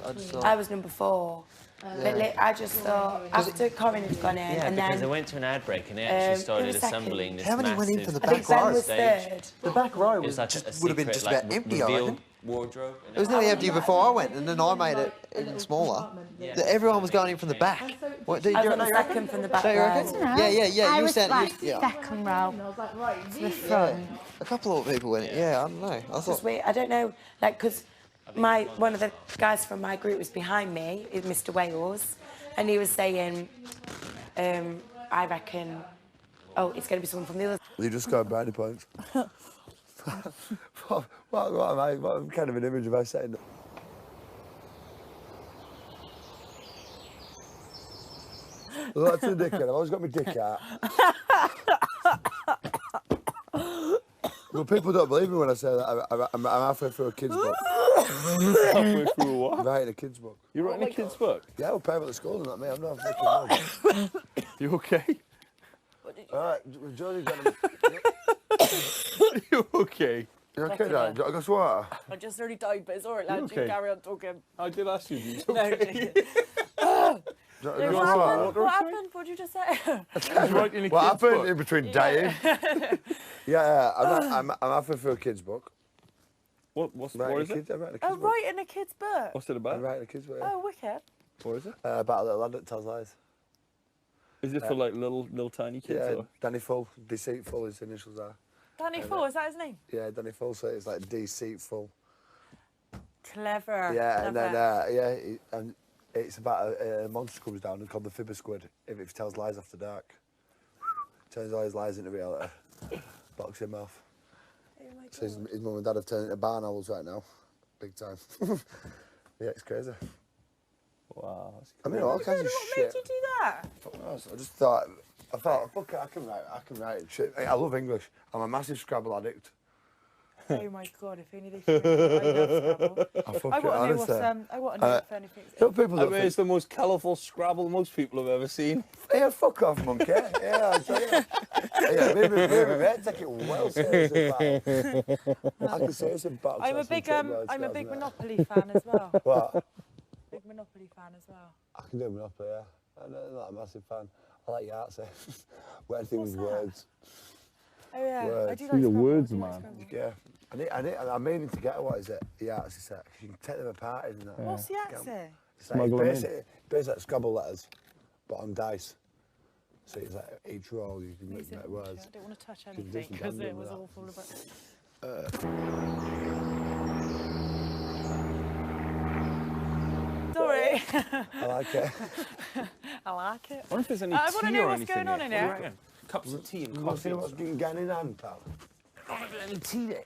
I just thought... I was number 4. But I just thought, after Corin had gone in, Yeah, and because then... they went to an ad break and they actually who started was second? assembling this How many massive... went in for the I think back Ben row? was third. The back row It was like would have been just about empty, I reveal reckon. wardrobe. It was nearly empty before I went, and then I made it even smaller. Everyone was going in from the back. What, do you I was on the reckon? second from the back Don't you reckon? row. Yeah. I You was said like yeah. second row to the front. A couple of people went in. Yeah, I don't know. I It's thought. weird. I don't know, like, because one of the guys from my group was behind me, is Mr. Wales, and he was saying, I reckon, oh, it's going to be someone from the other. You just got brownie points. what kind of an image have I set in? Well, that's a dickhead. I've always got my dick out. Well, people don't believe me when I say that I'm halfway through a kid's book. Halfway through what? I'm writing a kid's book. You're writing a kid's book? Yeah, we're private school, not me. I'm not fucking You okay? All right, Jodie's got a... You okay? You okay, Dad? Got a glass of water? I just nearly died, but it's all right, lads. okay? You carry on talking. I did ask you. You No, okay? What What happened? What did you just say? What happened in between dying? Yeah, I'm halfway through a kid's book. What is it? I'm writing a kid's Oh, book. writing a kid's book. What's it about? I'm writing a kid's book. Oh, wicked. What is it? About a little lad that tells lies. Is it for like little tiny kids? Yeah, Or? Danny Full, deceitful, his initials are. Danny Full, is that his name? Yeah, Danny Full, so it's like deceitful. Clever. Yeah, and then Clever. and it's about a monster comes down and called the Fibber Squid if it tells lies after dark. Turns all his lies into reality. Box him off. So his mum and dad have turned into barn owls right now, big time. Yeah, it's crazy. Wow. I mean, all kinds of What shit. made you do that? Fuck knows. I just thought, fuck it, I can write shit. I love English. I'm a massive Scrabble addict. Oh my God, if only they showed me. I love Scrabble. I want to know what's, I want to know if anything's... I mean, it's the most colourful Scrabble most people have ever seen. Yeah, fuck off, monkey. Yeah, I'll tell you. Yeah, maybe take it well seriously, pal. I can say it's a battle. I'm a big Monopoly fan as well. What? Big Monopoly fan as well. I can do Monopoly, yeah. I'm not a massive fan. I like Yahtzee. Weird things with words. Oh yeah, words. I do like Scrabble. Words, man. Yeah. I'm meaning to get, what is it? The Yahtzee set. You can take them apart, isn't it? What's the Yahtzee? It's like basically like Scrabble letters, but on dice. So it's like each roll you can make better words. I don't want to touch anything because it was all full of it. Sorry. I like it. I like it. I wonder if there's any I tea want to know or what's anything going on in What do you here. reckon? Cups of tea and You coffee. see what's getting in hand, pal? Any tea there?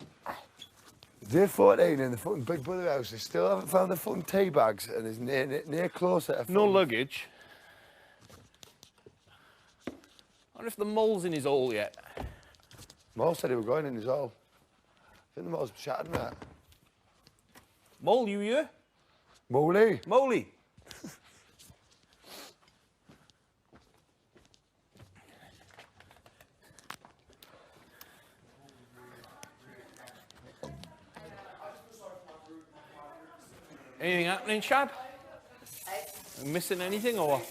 Day 14 in the fucking Big Brother house. They still haven't found the fucking tea bags, and it's near closer. No luggage. I wonder if the mole's in his hole yet. Mole said he was going in his hole. I think the mole's shattered that. Mole, you here? Moley. Moley. Anything happening, Shab? Missing anything or what?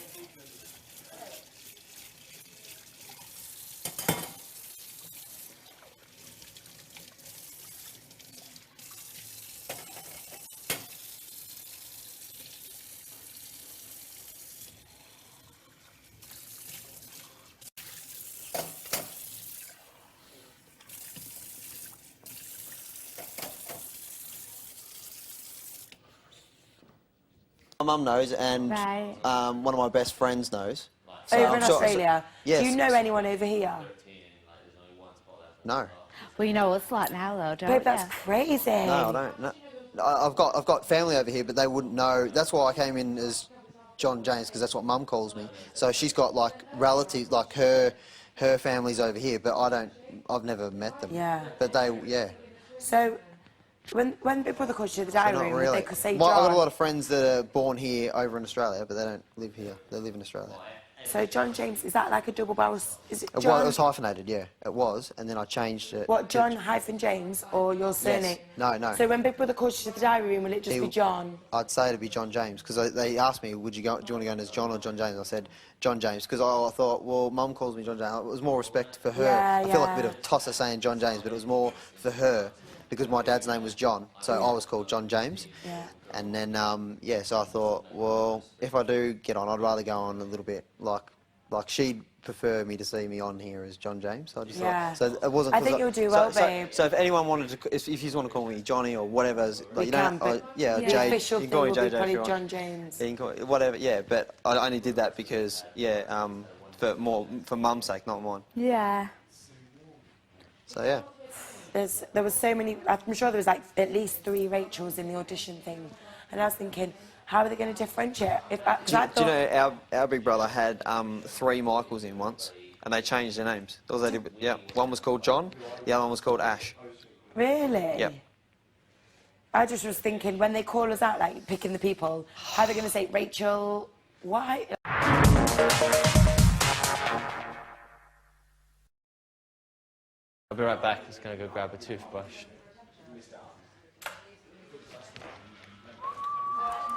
My mum knows, and Right. One of my best friends knows. So Over I'm in sure- Australia? Yes. Do you know anyone over here? No. Well, you know what it's like now, though, don't Babe, that's you? crazy. No, I don't. No. I've got family over here, but they wouldn't know. That's why I came in as John James, because that's what Mum calls me. So she's got like relatives, like her family's over here, but I've never met them. Yeah. But they, yeah. So, when Big Brother calls you to the diary Not room, really. they could say I've got John. a lot of friends that are born here over in Australia, but they don't live here. They live in Australia. So John James, is that like a double barrel? Is it It John? was hyphenated, yeah. It was, and then I changed it. What, John hyphen James or your surname? No, no. So when Big Brother calls you to the diary room, will it just be John? I'd say it'd be John James, because they asked me, do you want to go in as John or John James? I said John James, because I thought, well, Mum calls me John James. It was more respect for her. Yeah, I feel like a yeah. bit of tosser saying John James, but it was more for her, because my dad's name was John, so I was called John James. Yeah. And then, so I thought, well, if I do get on, I'd rather go on a little bit like she'd prefer me to see me on here as John James. So I just Yeah. thought, so it wasn't. I think you'll do well, babe. So if anyone wanted to, if you just want to call me Johnny or whatever, like, We you can, know, but yeah, the Jade, official you thing can call me will be JJ if probably you want. John James. Yeah, you can call, whatever, yeah. But I only did that because, for Mum's sake, not mine. Yeah. So yeah. There was so many. I'm sure there was like at least 3 Rachels in the audition thing, and I was thinking, how are they going to differentiate? Do you know our big brother had 3 Michaels in once, and they changed their names. One was called John, the other one was called Ash. Really? Yep. I just was thinking when they call us out, like picking the people, how are they going to say Rachel White? I'll be right back. Just gonna go grab a toothbrush.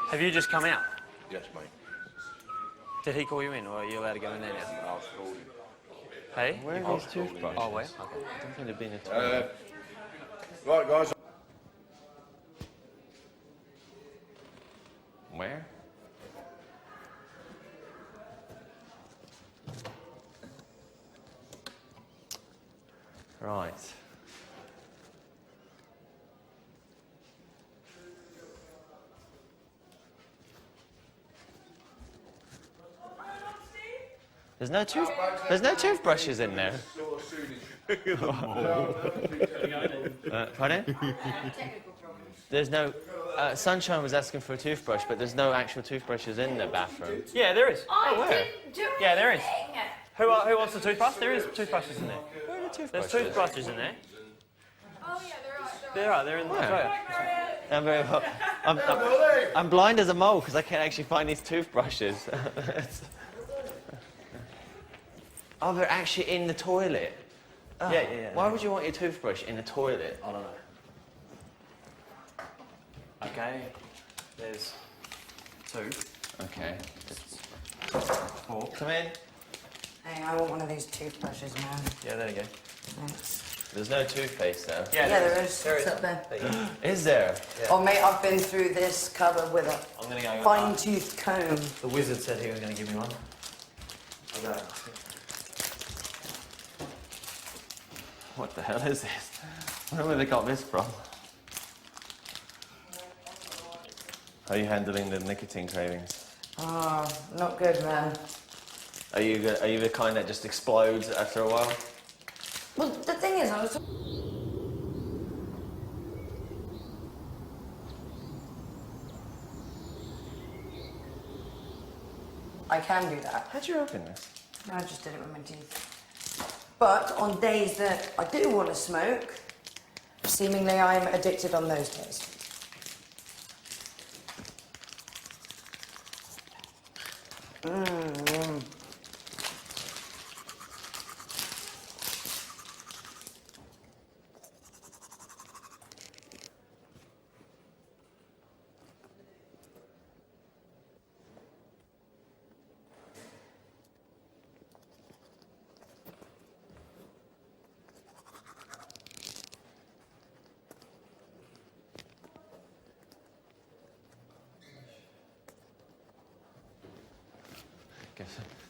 Have you just come out? Yes, mate. Did he call you in, or are you allowed to go in there now? I was called in. Hey? Where I are was these called in, toothbrushes? yes. Oh, where? Okay. I don't think they've been in the toilet. Right, guys. Where? Right. There's no toothbrushes in there. Pardon? There's no. Sunshine was asking for a toothbrush, but there's no actual toothbrushes in the bathroom. Yeah, there is. Oh, where? Yeah, there is. Who wants the toothbrush? There is toothbrushes in there. Where are the There's toothbrushes? toothbrushes in there. Oh yeah, there are. They're right. They're in the dryer. I'm very well. I'm blind as a mole because I can't actually find these toothbrushes. Oh, they're actually in the toilet. Oh, Yeah. Why would you want your toothbrush in the toilet? I don't know. Okay. There's 2. Okay. 4. Come in. Hey, I want one of these toothbrushes, man. Yeah, there you go. Thanks. There's no toothpaste though. Yeah, there is. It's up there. Is there? Oh, mate, I've been through this cupboard with I'm gonna go. a fine-tooth comb. The wizard said he was going to give me one. What the hell is this? I don't know where they got this from. How are you handling the nicotine cravings? Oh, not good, man. Are you the kind that just explodes after a while? Well, the thing is, I can do that. How'd you open this? I just did it with my teeth. But on days that I do want to smoke, seemingly I'm addicted on those days.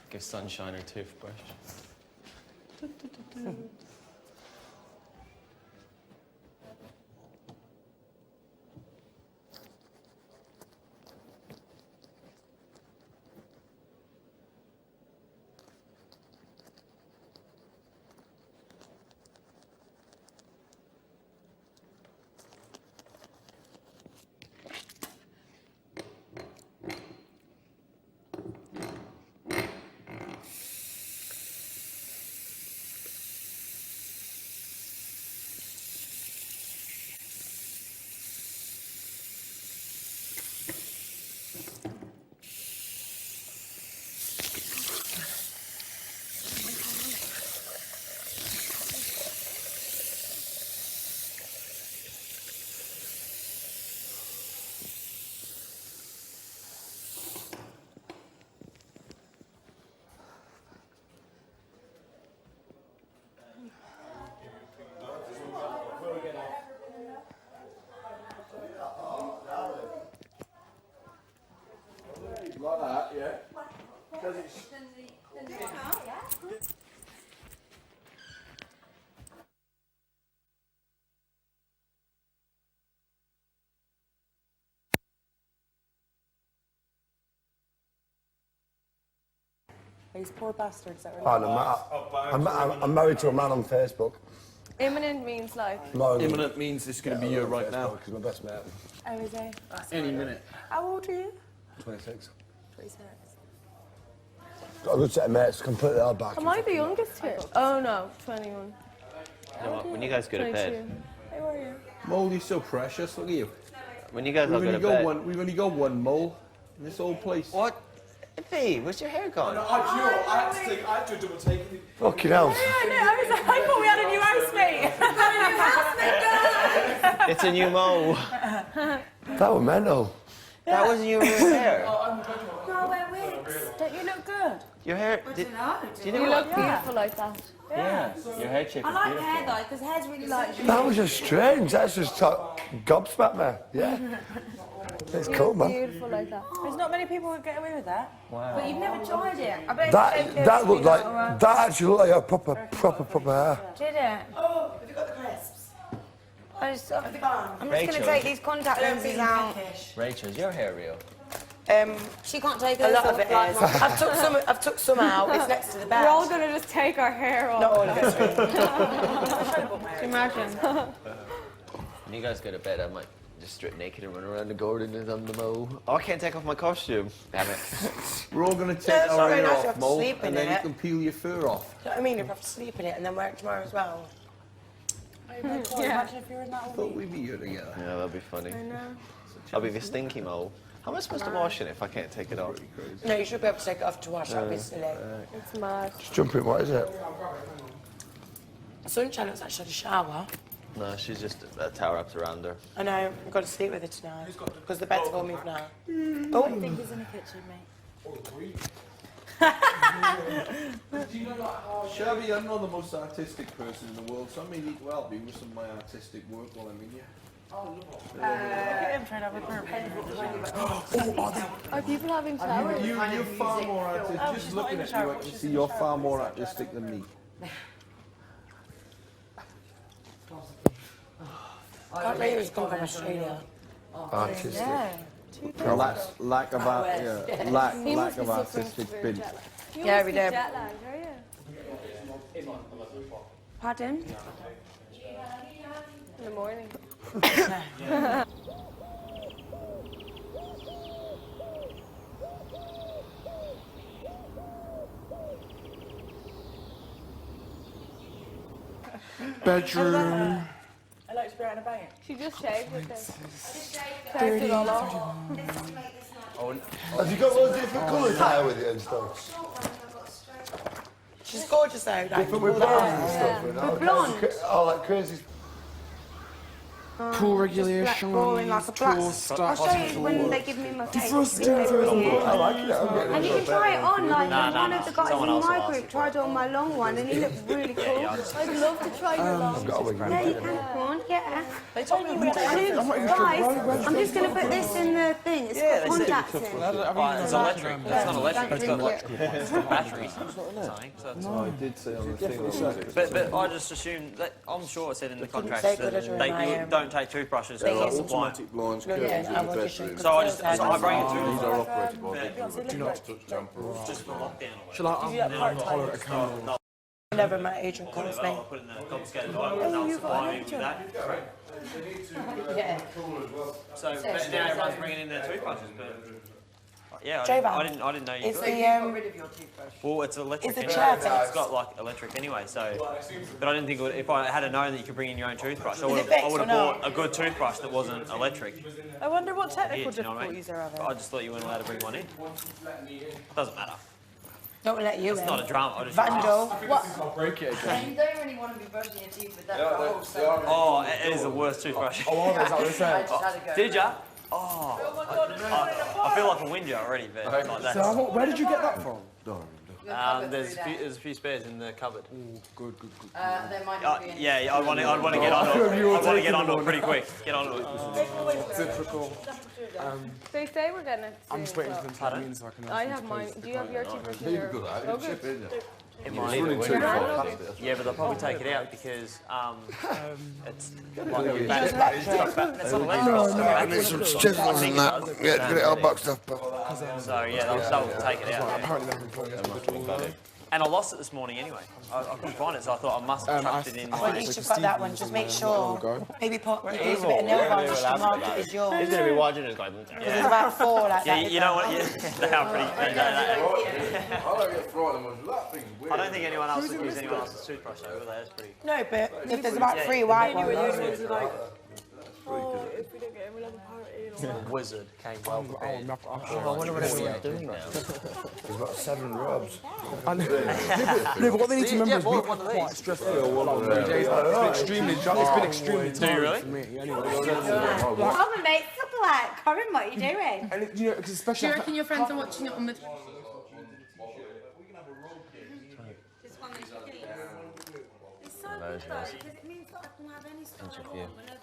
Give Sunshine her toothbrush. Like that, yeah. Because it's... These poor bastards that were. Oh, no, I'm married to a man on Facebook. Imminent means like. Imminent means it's going to be you right now. He's my best mate. Oh, is he? Any minute. How old are you? 26. 26. Got a good set of mates, completely held back. Am I the youngest here? Oh no, 21. You know what? When you guys go to bed, Hey, where are you? Mole, you're so precious. Look at you. when you guys all go to bed. We've only got one mole in this whole place. What? Hey, where's your hair gone? I had to do a double take. Fucking hell. I thought we had a new housemate. It's a new mole. That was mental. That wasn't your hair. No, we're wigs. Don't you look good? Your hair. I don't know. Do you You know look beautiful like that. Yeah. Your hair shape I is like beautiful. hair though, because hair's really like. That was just strange. That's just gobsmacked me. Yeah. It's cool, man. Beautiful like that. There's not many people who get away with that. Wow. But you've never tried it. I bet That looked like, that actually looked like a proper hair. Did it? Oh, have you got the crisps? I'm just going to Rachel. take these contact lenses out. Rachel, is your hair real? She can't take A hers lot off of it like is. mine. I've took some out. It's next to the bed. We're all gonna just take our hair off. Not all of it. Imagine. When you guys go to bed, I might just strip naked and run around the garden and on the mole. Oh, I can't take off my costume. Damn it. We're all going to take Yeah, our sorry, hair now you have off, to Mole, sleep in and then you it. can peel your fur off. Do you know what I mean? If I have to sleep in it and then wear it tomorrow as well. Imagine if you were in that all Thought we'd be here together. Yeah, that'd be funny. I know. I'll be the stinky mole. How am I supposed to wash it if I can't take it off? No, you should be able to take it off to wash. That'd be silly. It's mad. Just jump in, what is it? Sunshine looks like she had a shower. No, she's just a towel wrapped around her. I know. I've got to sleep with her tonight because the bed's all moved now. What do you think is in the kitchen, mate? Shabby, I'm not the most artistic person in the world, so I may need to help you with some of my artistic work while I'm in here. Look at him trying to have a burp. Are people having showers? You're far more artistic. Just looking at you, I can see you're far more artistic than me. Can't believe it's come from Australia. Artistic. Lack of artistic bent. Yeah, we do. Jet lagged, are you? Pardon? In the morning. Bedroom. I like to be out and about. She just shaved with this. Dirty. It all off. Have you got loads of different colours hair with you and stuff? She's gorgeous though. Like, Different with blonde and stuff? With blonde. Oh, like crazy. Pool regulation. Boring like a black. Tool I'll stuff. show you when they give me my cake. Defrosting. I like it. I'm getting And you can try it on, like one of the guys Someone in else my will group tried it on my long one and he looked really cool. I'd love to try your long. Yeah, you can come on, yeah. They told me we Guys, I'm just going to put this in the thing. It's got contacts in. It's electric. It's not electric. It's got electrical. It's got batteries. I did say on the thing. But I just assumed that I'm sure it said in the contract say that good at they your don't take toothbrushes They for get supply. Automatic blinds, curtains in the bedroom. So I bring it to These are operated by Do not touch tampers. just for lockdown. Shall I holler at a camera? Never my agent calls me. I'll put in the confiscated item and they'll supply me with that. Yeah. So but now everyone's bringing in their toothbrushes, but yeah, Jovan, I didn't know you Is could. the Well, it's electric is the anyway. chair It's got like electric anyway, so. But I didn't think it would, if I had known that you could bring in your own toothbrush, I would have fixed or bought a good toothbrush that wasn't electric. I wonder what technical Yeah, do you know what I mean? difficulties they're having. I just thought you weren't allowed to bring one in. Doesn't matter. Don't let you It's in. not a drama. I just Vandal. What? I'll break it again. You don't really want to be brushing your teeth with that whole Oh, it is the worst toothbrush. Oh, is that what you're saying? Did ya? Oh, I feel like a whinger already, but like that. So where did you get that from? There's a few spares in the cupboard. Good. There might not be any. Yeah, I'd want to get onto it. I want to get onto it pretty quick. Get onto it. Typical. They say we're getting it. I'm just waiting for them to let me in so I can. I have mine. Do you have your toothbrush in your luggage? It might. Yeah, but they'll probably take it out because it's like it's not electric. I need some chisels and that. Get it all boxed up. So yeah, they'll take it out. And I lost it this morning anyway. I couldn't find it, so I thought I must have chucked it in. Well, at least you've got that one. Just make sure. Maybe use a bit of nail varnish to mark it as yours. He's going to be watching this going. There's about 4 like Yeah, that. you know what? Yeah, they are pretty. I don't get frightened much. That thing's weird. I don't think anyone else would use anyone else's toothbrush though, will they? That's pretty. No, but if there's about 3 white ones. Oh, if we don't get him, we'll have a party. Wizard came well prepared. I wonder what everyone's doing now. He's got 7 robes. No, but what they need to remember is we've been quite stressful. It's been extremely tiring for me. Come on, mate. Stop that. Corinne, what are you doing? And you know, 'cause Do especially you reckon your friends are watching it on the... It's so good though, because it means that I can have any style I want whenever.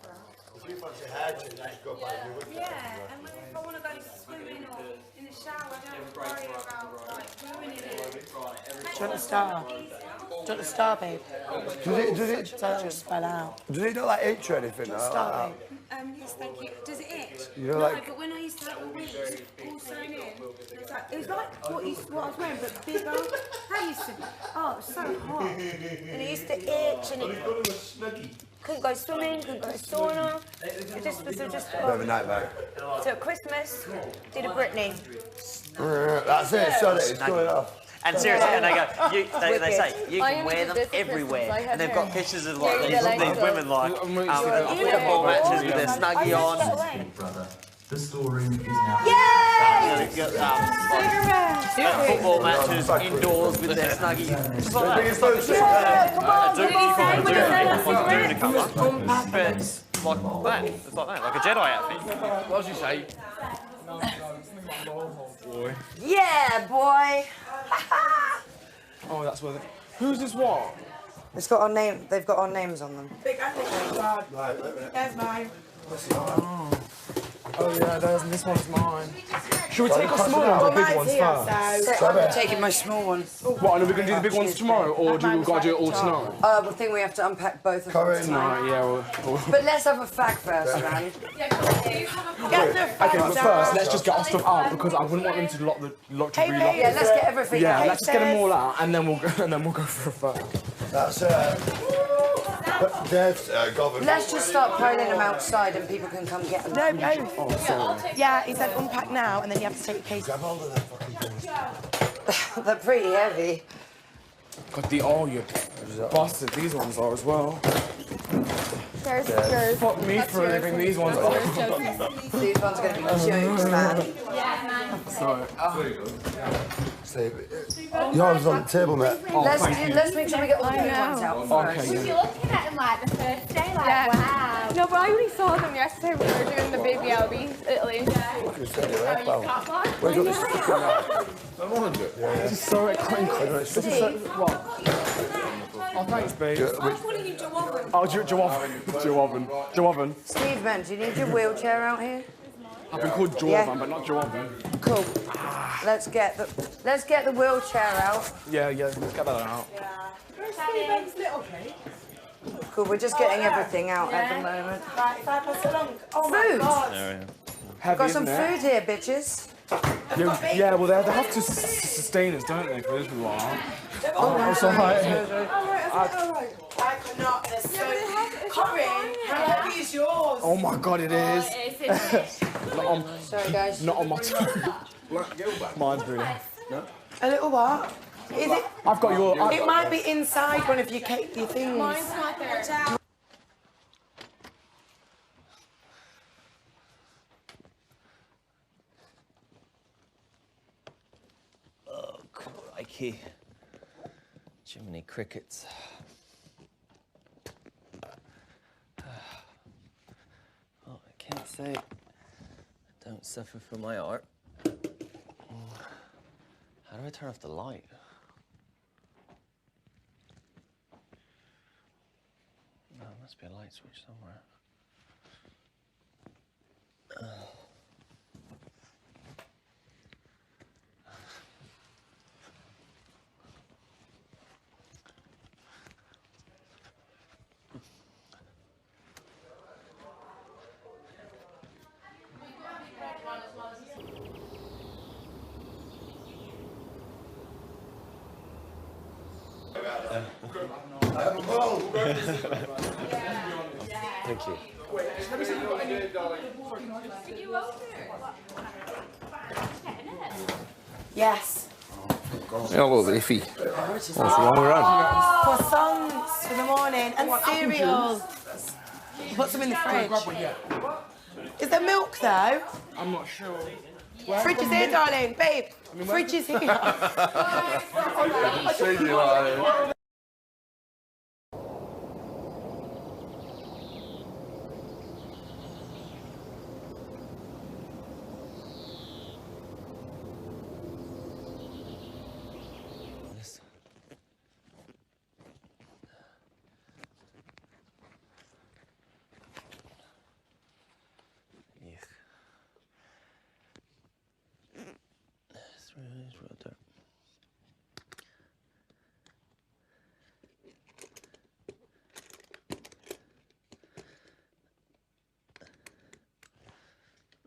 Yeah, and when if I want to go swimming or in the shower, I don't have to worry about like ruining it. Do you want a star? Do you want a star, babe? Does it So that just fell out. does it not like itch or anything? Do you want a star, babe? Yes, thank you. Does it itch? You know, No, like- but when I used to have the wigs all sewn in, it was like what I was wearing, but bigger. That used to be, oh, it was so hot. And it used to itch and it couldn't go swimming, couldn't go sauna. It just was just Bit of a nightmare. So at Christmas, did a Britney. That's it, sorry, it's going off. And seriously, and they go, they say you I can only wear did them this at everywhere, Christmas. I had and they've got hair. pictures of Yeah, like yeah, these women like football matches with their snuggie on. Big Brother. The storeroom is now. They've got, football matches indoors with their snuggie. Just like that. It's like a Duna cover, but it's like that. It's like that, like a Jedi outfit. What does he say? Yeah, boy. Oh, that's where. Who's this what? It's got our name. They've got our names on them. There's mine. Oh yeah, this one's mine. Should we take our small ones or big ones first? I'm taking my small ones. What, and are we going to do the big ones tomorrow, or do we got to do it all tonight? I think we have to unpack both of them tonight. Yeah, But let's have a fag first, man. Okay, but first, let's just get our stuff out because I wouldn't want them to lock to relock. Yeah, let's get everything out. Yeah, let's just get them all out, and then we'll go for a photo. That's Dev, Govan. Let's just start piling them outside and people can come get them. No, no. Oh, sorry. Yeah, he said unpack now and then you have to take your case. Grab hold of them fucking things. They're pretty heavy. God, you bastard, these ones are as well. There's yours. Fuck me That's for yours. leaving these ones are. These ones are going to be jokes, man. Sorry. Yours on the table, mate. Let's make sure we get all the big ones out first. Okay, You're looking at them like the first day, like, Yeah. wow. No, but I only saw them yesterday when we were doing the baby Albie, Italy. Where's got this fucking This is so incredible. This is so. What? Oh, thanks, babe. Oh, Joavan. Steve, man, do you need your wheelchair out here? I've been called Joavan, but not Joavan. Cool. Let's get the wheelchair out. Yeah, let's get that out. Cool, we're just getting everything out at the moment. Right, if I pass along. Oh my Food. God. Heavy, Got some isn't it? food here, bitches. Yeah, well, they have to sustain us, don't they? For this people are. Oh, I'm sorry. I cannot. They're so... Corinne, how heavy is yours? Oh my God, it is. Sorry, guys. Not on my toe. Mine's really. No? A little what? Is it? I've got your. It might be inside one of your cake, your things. Mine's not there. Oh, crikey. Jiminy crickets. Well, I can't say I don't suffer from my art. How do I turn off the light? Oh, there must be a light switch somewhere. Thank you. Yes. Yeah, a little bit iffy. What's wrong with that? Croissants for the morning and cereal. Put some in the fridge. Is there milk though? I'm not sure. Fridge is here, darling. Babe, fridge is here.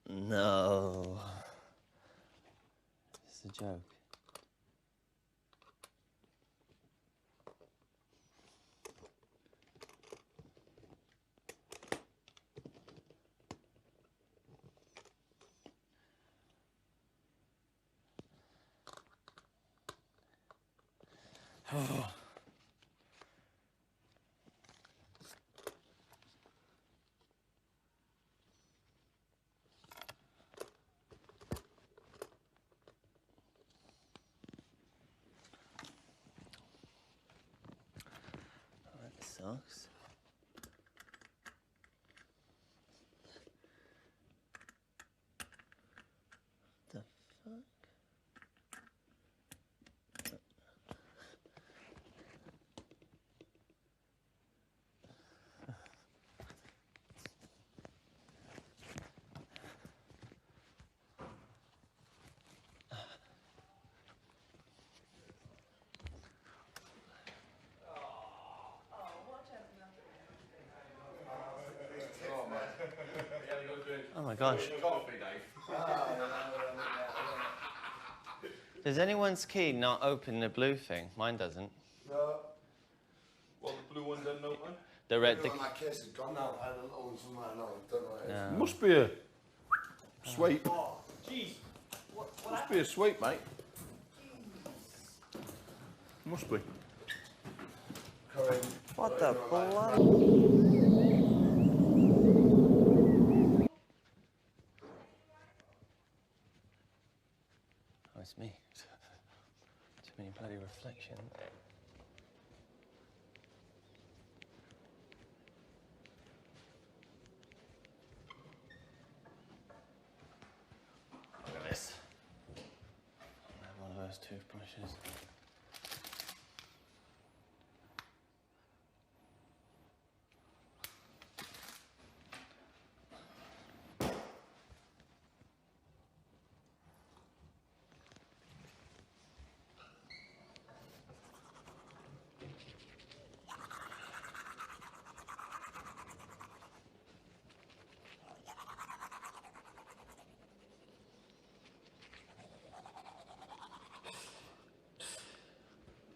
No. It's a joke. That sucks. The fuck? Oh my gosh. Does anyone's key not open the blue thing? Mine doesn't. No. Well, the blue one doesn't open? The red. The my case is gone now. I don't own somewhere now. Don't know what it is. No. Must be a sweep. Must be a sweep, mate. Must be. What the bloody? Oh, it's me. Too many bloody reflections. Look at this. I have one of those toothbrushes.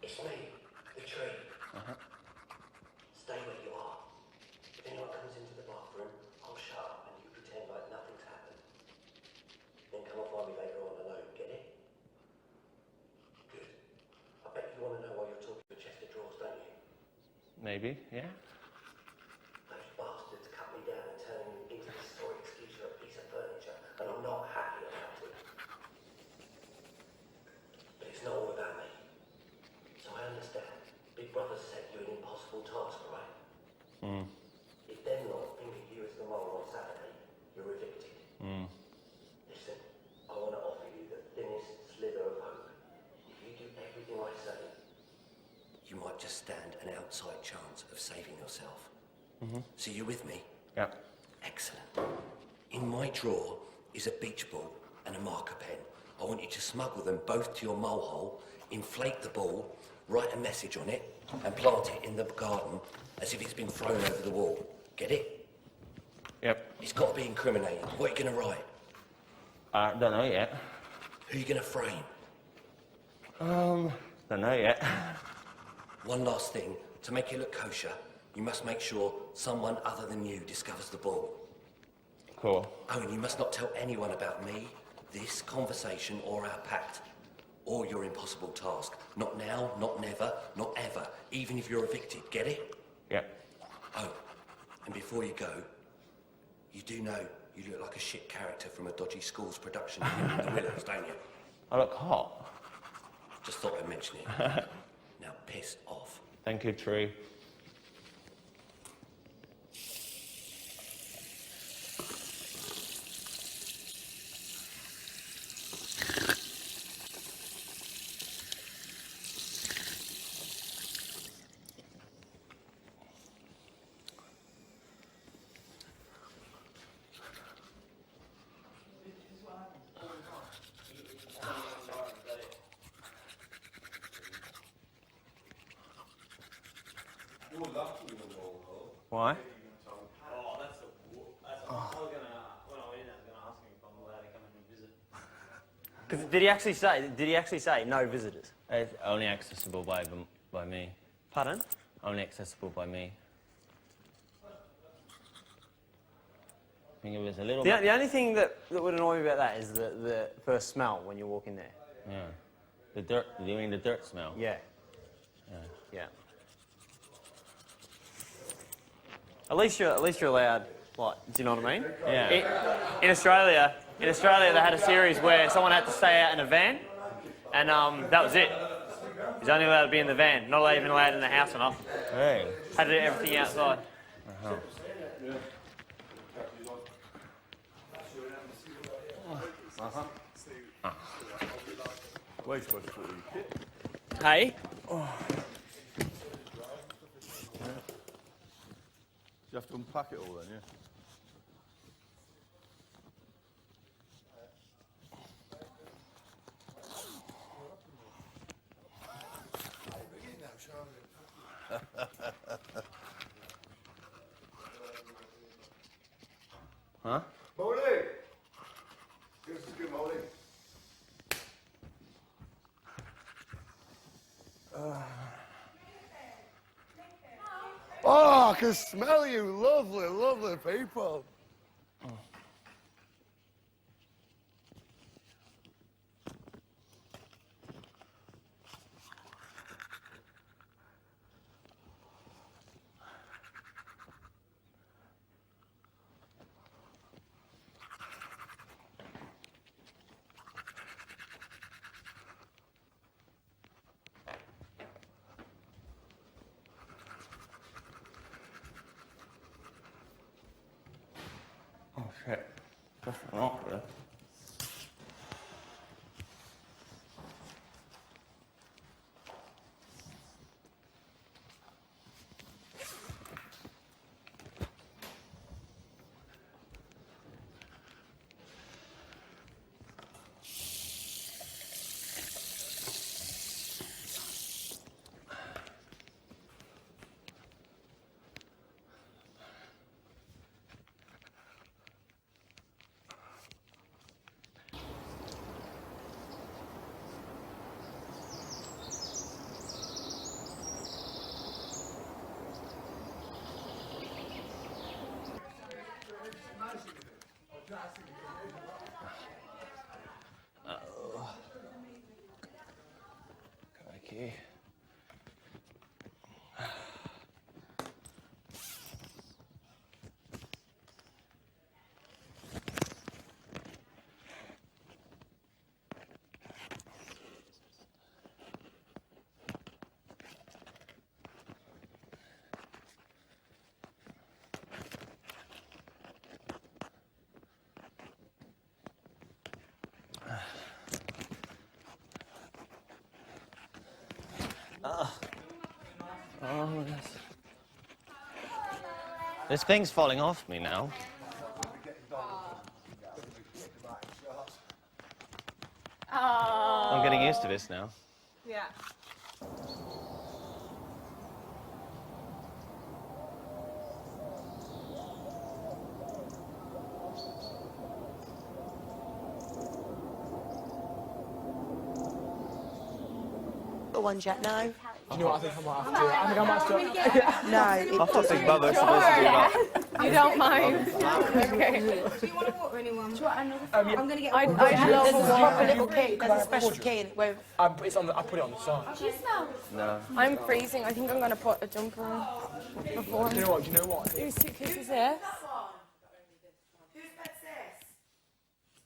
It's me, the tree. Stay where you are. If anyone comes into the bathroom, I'll shut up and you pretend like nothing's happened. Then come and find me later on alone, get it? Good. I bet you want to know why you're talking to a chest of drawers, don't you? Maybe, yeah. Those bastards cut me down and turned me into this sorry excuse for a piece of furniture, and I'm not happy about it. But it's not all about me. So I understand. Big Brother set you an impossible task, right? If them lot think of you as the mole on Saturday, you're evicted. Listen, I want to offer you the thinnest slither of hope. If you do everything I say, you might just stand an outside chance of saving yourself. So you with me? Yeah. Excellent. In my drawer is a beach ball and a marker pen. I want you to smuggle them both to your mole hole, inflate the ball, write a message on it, and plant it in the garden as if it's been thrown over the wall. Get it? Yep. It's got to be incriminating. What are you going to write? I don't know yet. Who are you going to frame? Don't know yet. One last thing. To make it look kosher, you must make sure someone other than you discovers the ball. Cool. Oh, and you must not tell anyone about me, this conversation, or our pact, or your impossible task. Not now, not never, not ever, even if you're evicted. Get it? Yep. Oh, and before you go, you do know you look like a shit character from a dodgy school's production of The Willows, don't you? I look hot. Just thought I'd mention it. Now piss off. Thank you, Tree. Why? Oh, that's the. I was gonna, when I went in, I was gonna ask him if I'm allowed to come in and visit. Did he actually say? Did he actually say no visitors? It's only accessible by me. Pardon? Only accessible by me. I think it was a little. The only thing that would annoy me about that is the first smell when you walk in there. Yeah. The dirt. You mean the dirt smell? Yeah. Yeah. At least you're allowed. What? Do you know what I mean? Yeah. In Australia, they had a series where someone had to stay out in a van, and that was it. He's only allowed to be in the van, not even allowed in the house or nothing. Hey. Had to do everything outside. Where's supposed to put it in the kit? Hey? You have to unpack it all then, yeah? Huh? Molly! This is good, Molly. Oh, I can smell you. Lovely, lovely people. Oh shit. That's not good. Oh. Crikey. Oh, this thing's falling off me now. I'm getting used to this now. Yeah. The one jet now. You know what, I think I might have to. I think I might have to. No, I thought Big Brother was supposed to do that. You don't mind? Okay. Do you want to water anyone? Do you want another? Yeah. I'm going to get I there's love a water. proper little key. There's a special key and it won't. I put it on the side. No. I'm freezing. I think I'm going to put a jumper on before. You know what? Whose suitcase is this? Whose bed's this?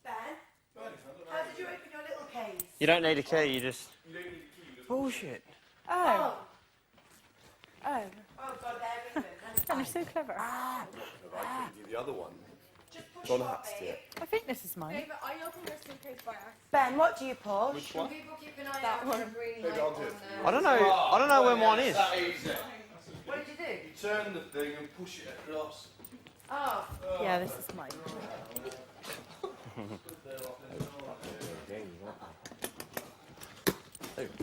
Ben? How did you open your little case? You don't need a key, you just... Bullshit. Oh. Oh. Oh, God, they're Ben, you're so clever. The other one. John had to do it. I think this is mine. I opened your suitcase by accident. Ben, what do you push? Which one? People keep an eye That out one. for green Maybe light I'll do on it. there. I don't know where mine is. That easy. What did you do? You turn the thing and push it across. Oh. Yeah, this is mine.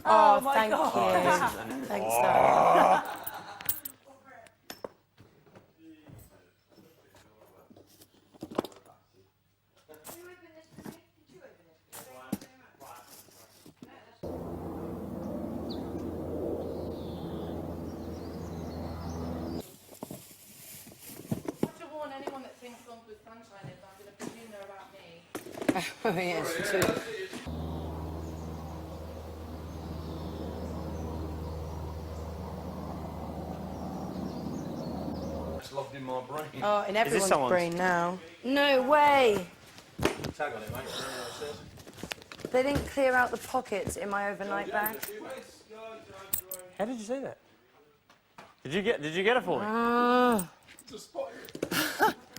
Oh, my thank God. you. Thanks, darling. To warn anyone that thinks Gone with Sunshine is, I'm going to presume they're about me. Oh, yes, true. logged in my brain. Oh, in everyone's brain now. No way. Tag on it, mate. They didn't clear out the pockets in my overnight bag. How did you see that? Did you get it for me?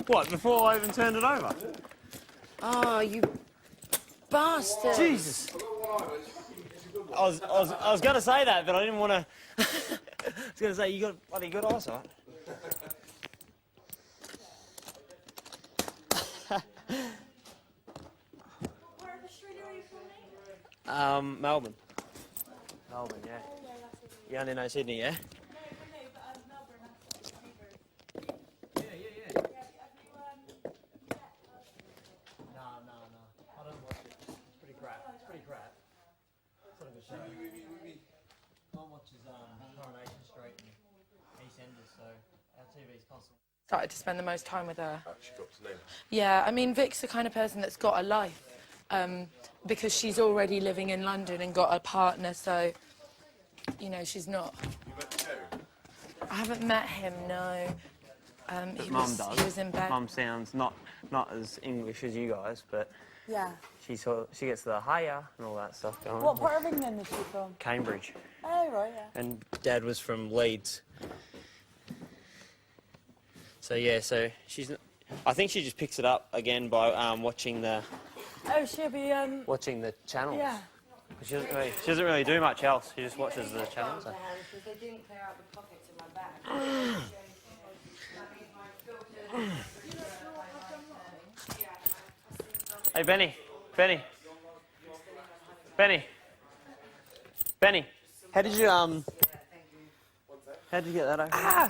What, before I even turned it over? Oh, you bastard. Jesus. I was going to say that, but I didn't want to. I was going to say, you got bloody good eyesight. Melbourne. Melbourne, yeah. You only know Sydney, yeah? Started to spend the most time with her. Actually got to name. Yeah, I mean, Vic's the kind of person that's got a life because she's already living in London and got a partner, so, you know, she's not... You met Terry? I haven't met him, no. He Mum does. He was in bed. Mum sounds not as English as you guys, but Yeah. she gets the hiya and all that stuff going on. What part of England is she from? Cambridge. Oh, right, yeah. And Dad was from Leeds. So yeah, so she's. I think she just picks it up again by watching the Oh, she'll be, watching the channels. yeah. She doesn't really do much else. She just watches the channels. So. Because they didn't clear out the pockets in my bag. Hey Benny, Benny, Benny, Benny. How did you How did you get that over?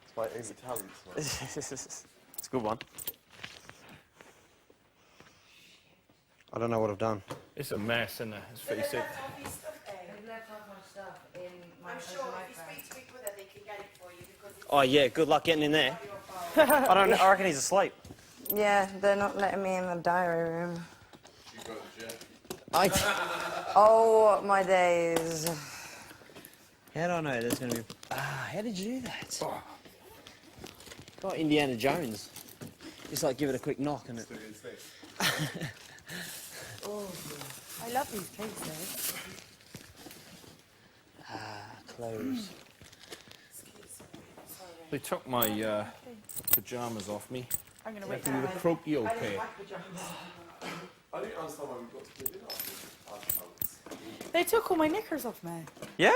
It's my easy talent. It's a good one. I don't know what I've done. It's a mess, isn't it? It's 36. They've left half my stuff in my overnight bag. Oh yeah, good luck getting in there. I reckon he's asleep. Yeah, they're not letting me in the diary room. You go to the gym. Oh, my days. How do I know there's going to be... how did you do that? Got Indiana Jones. Just like give it a quick knock and it... Oh, I love these cases. Clothes. They took my pyjamas off me. I'm going to Went wait through the croquis pair. I didn't understand why we got to do that. They took all my knickers off me. Yeah?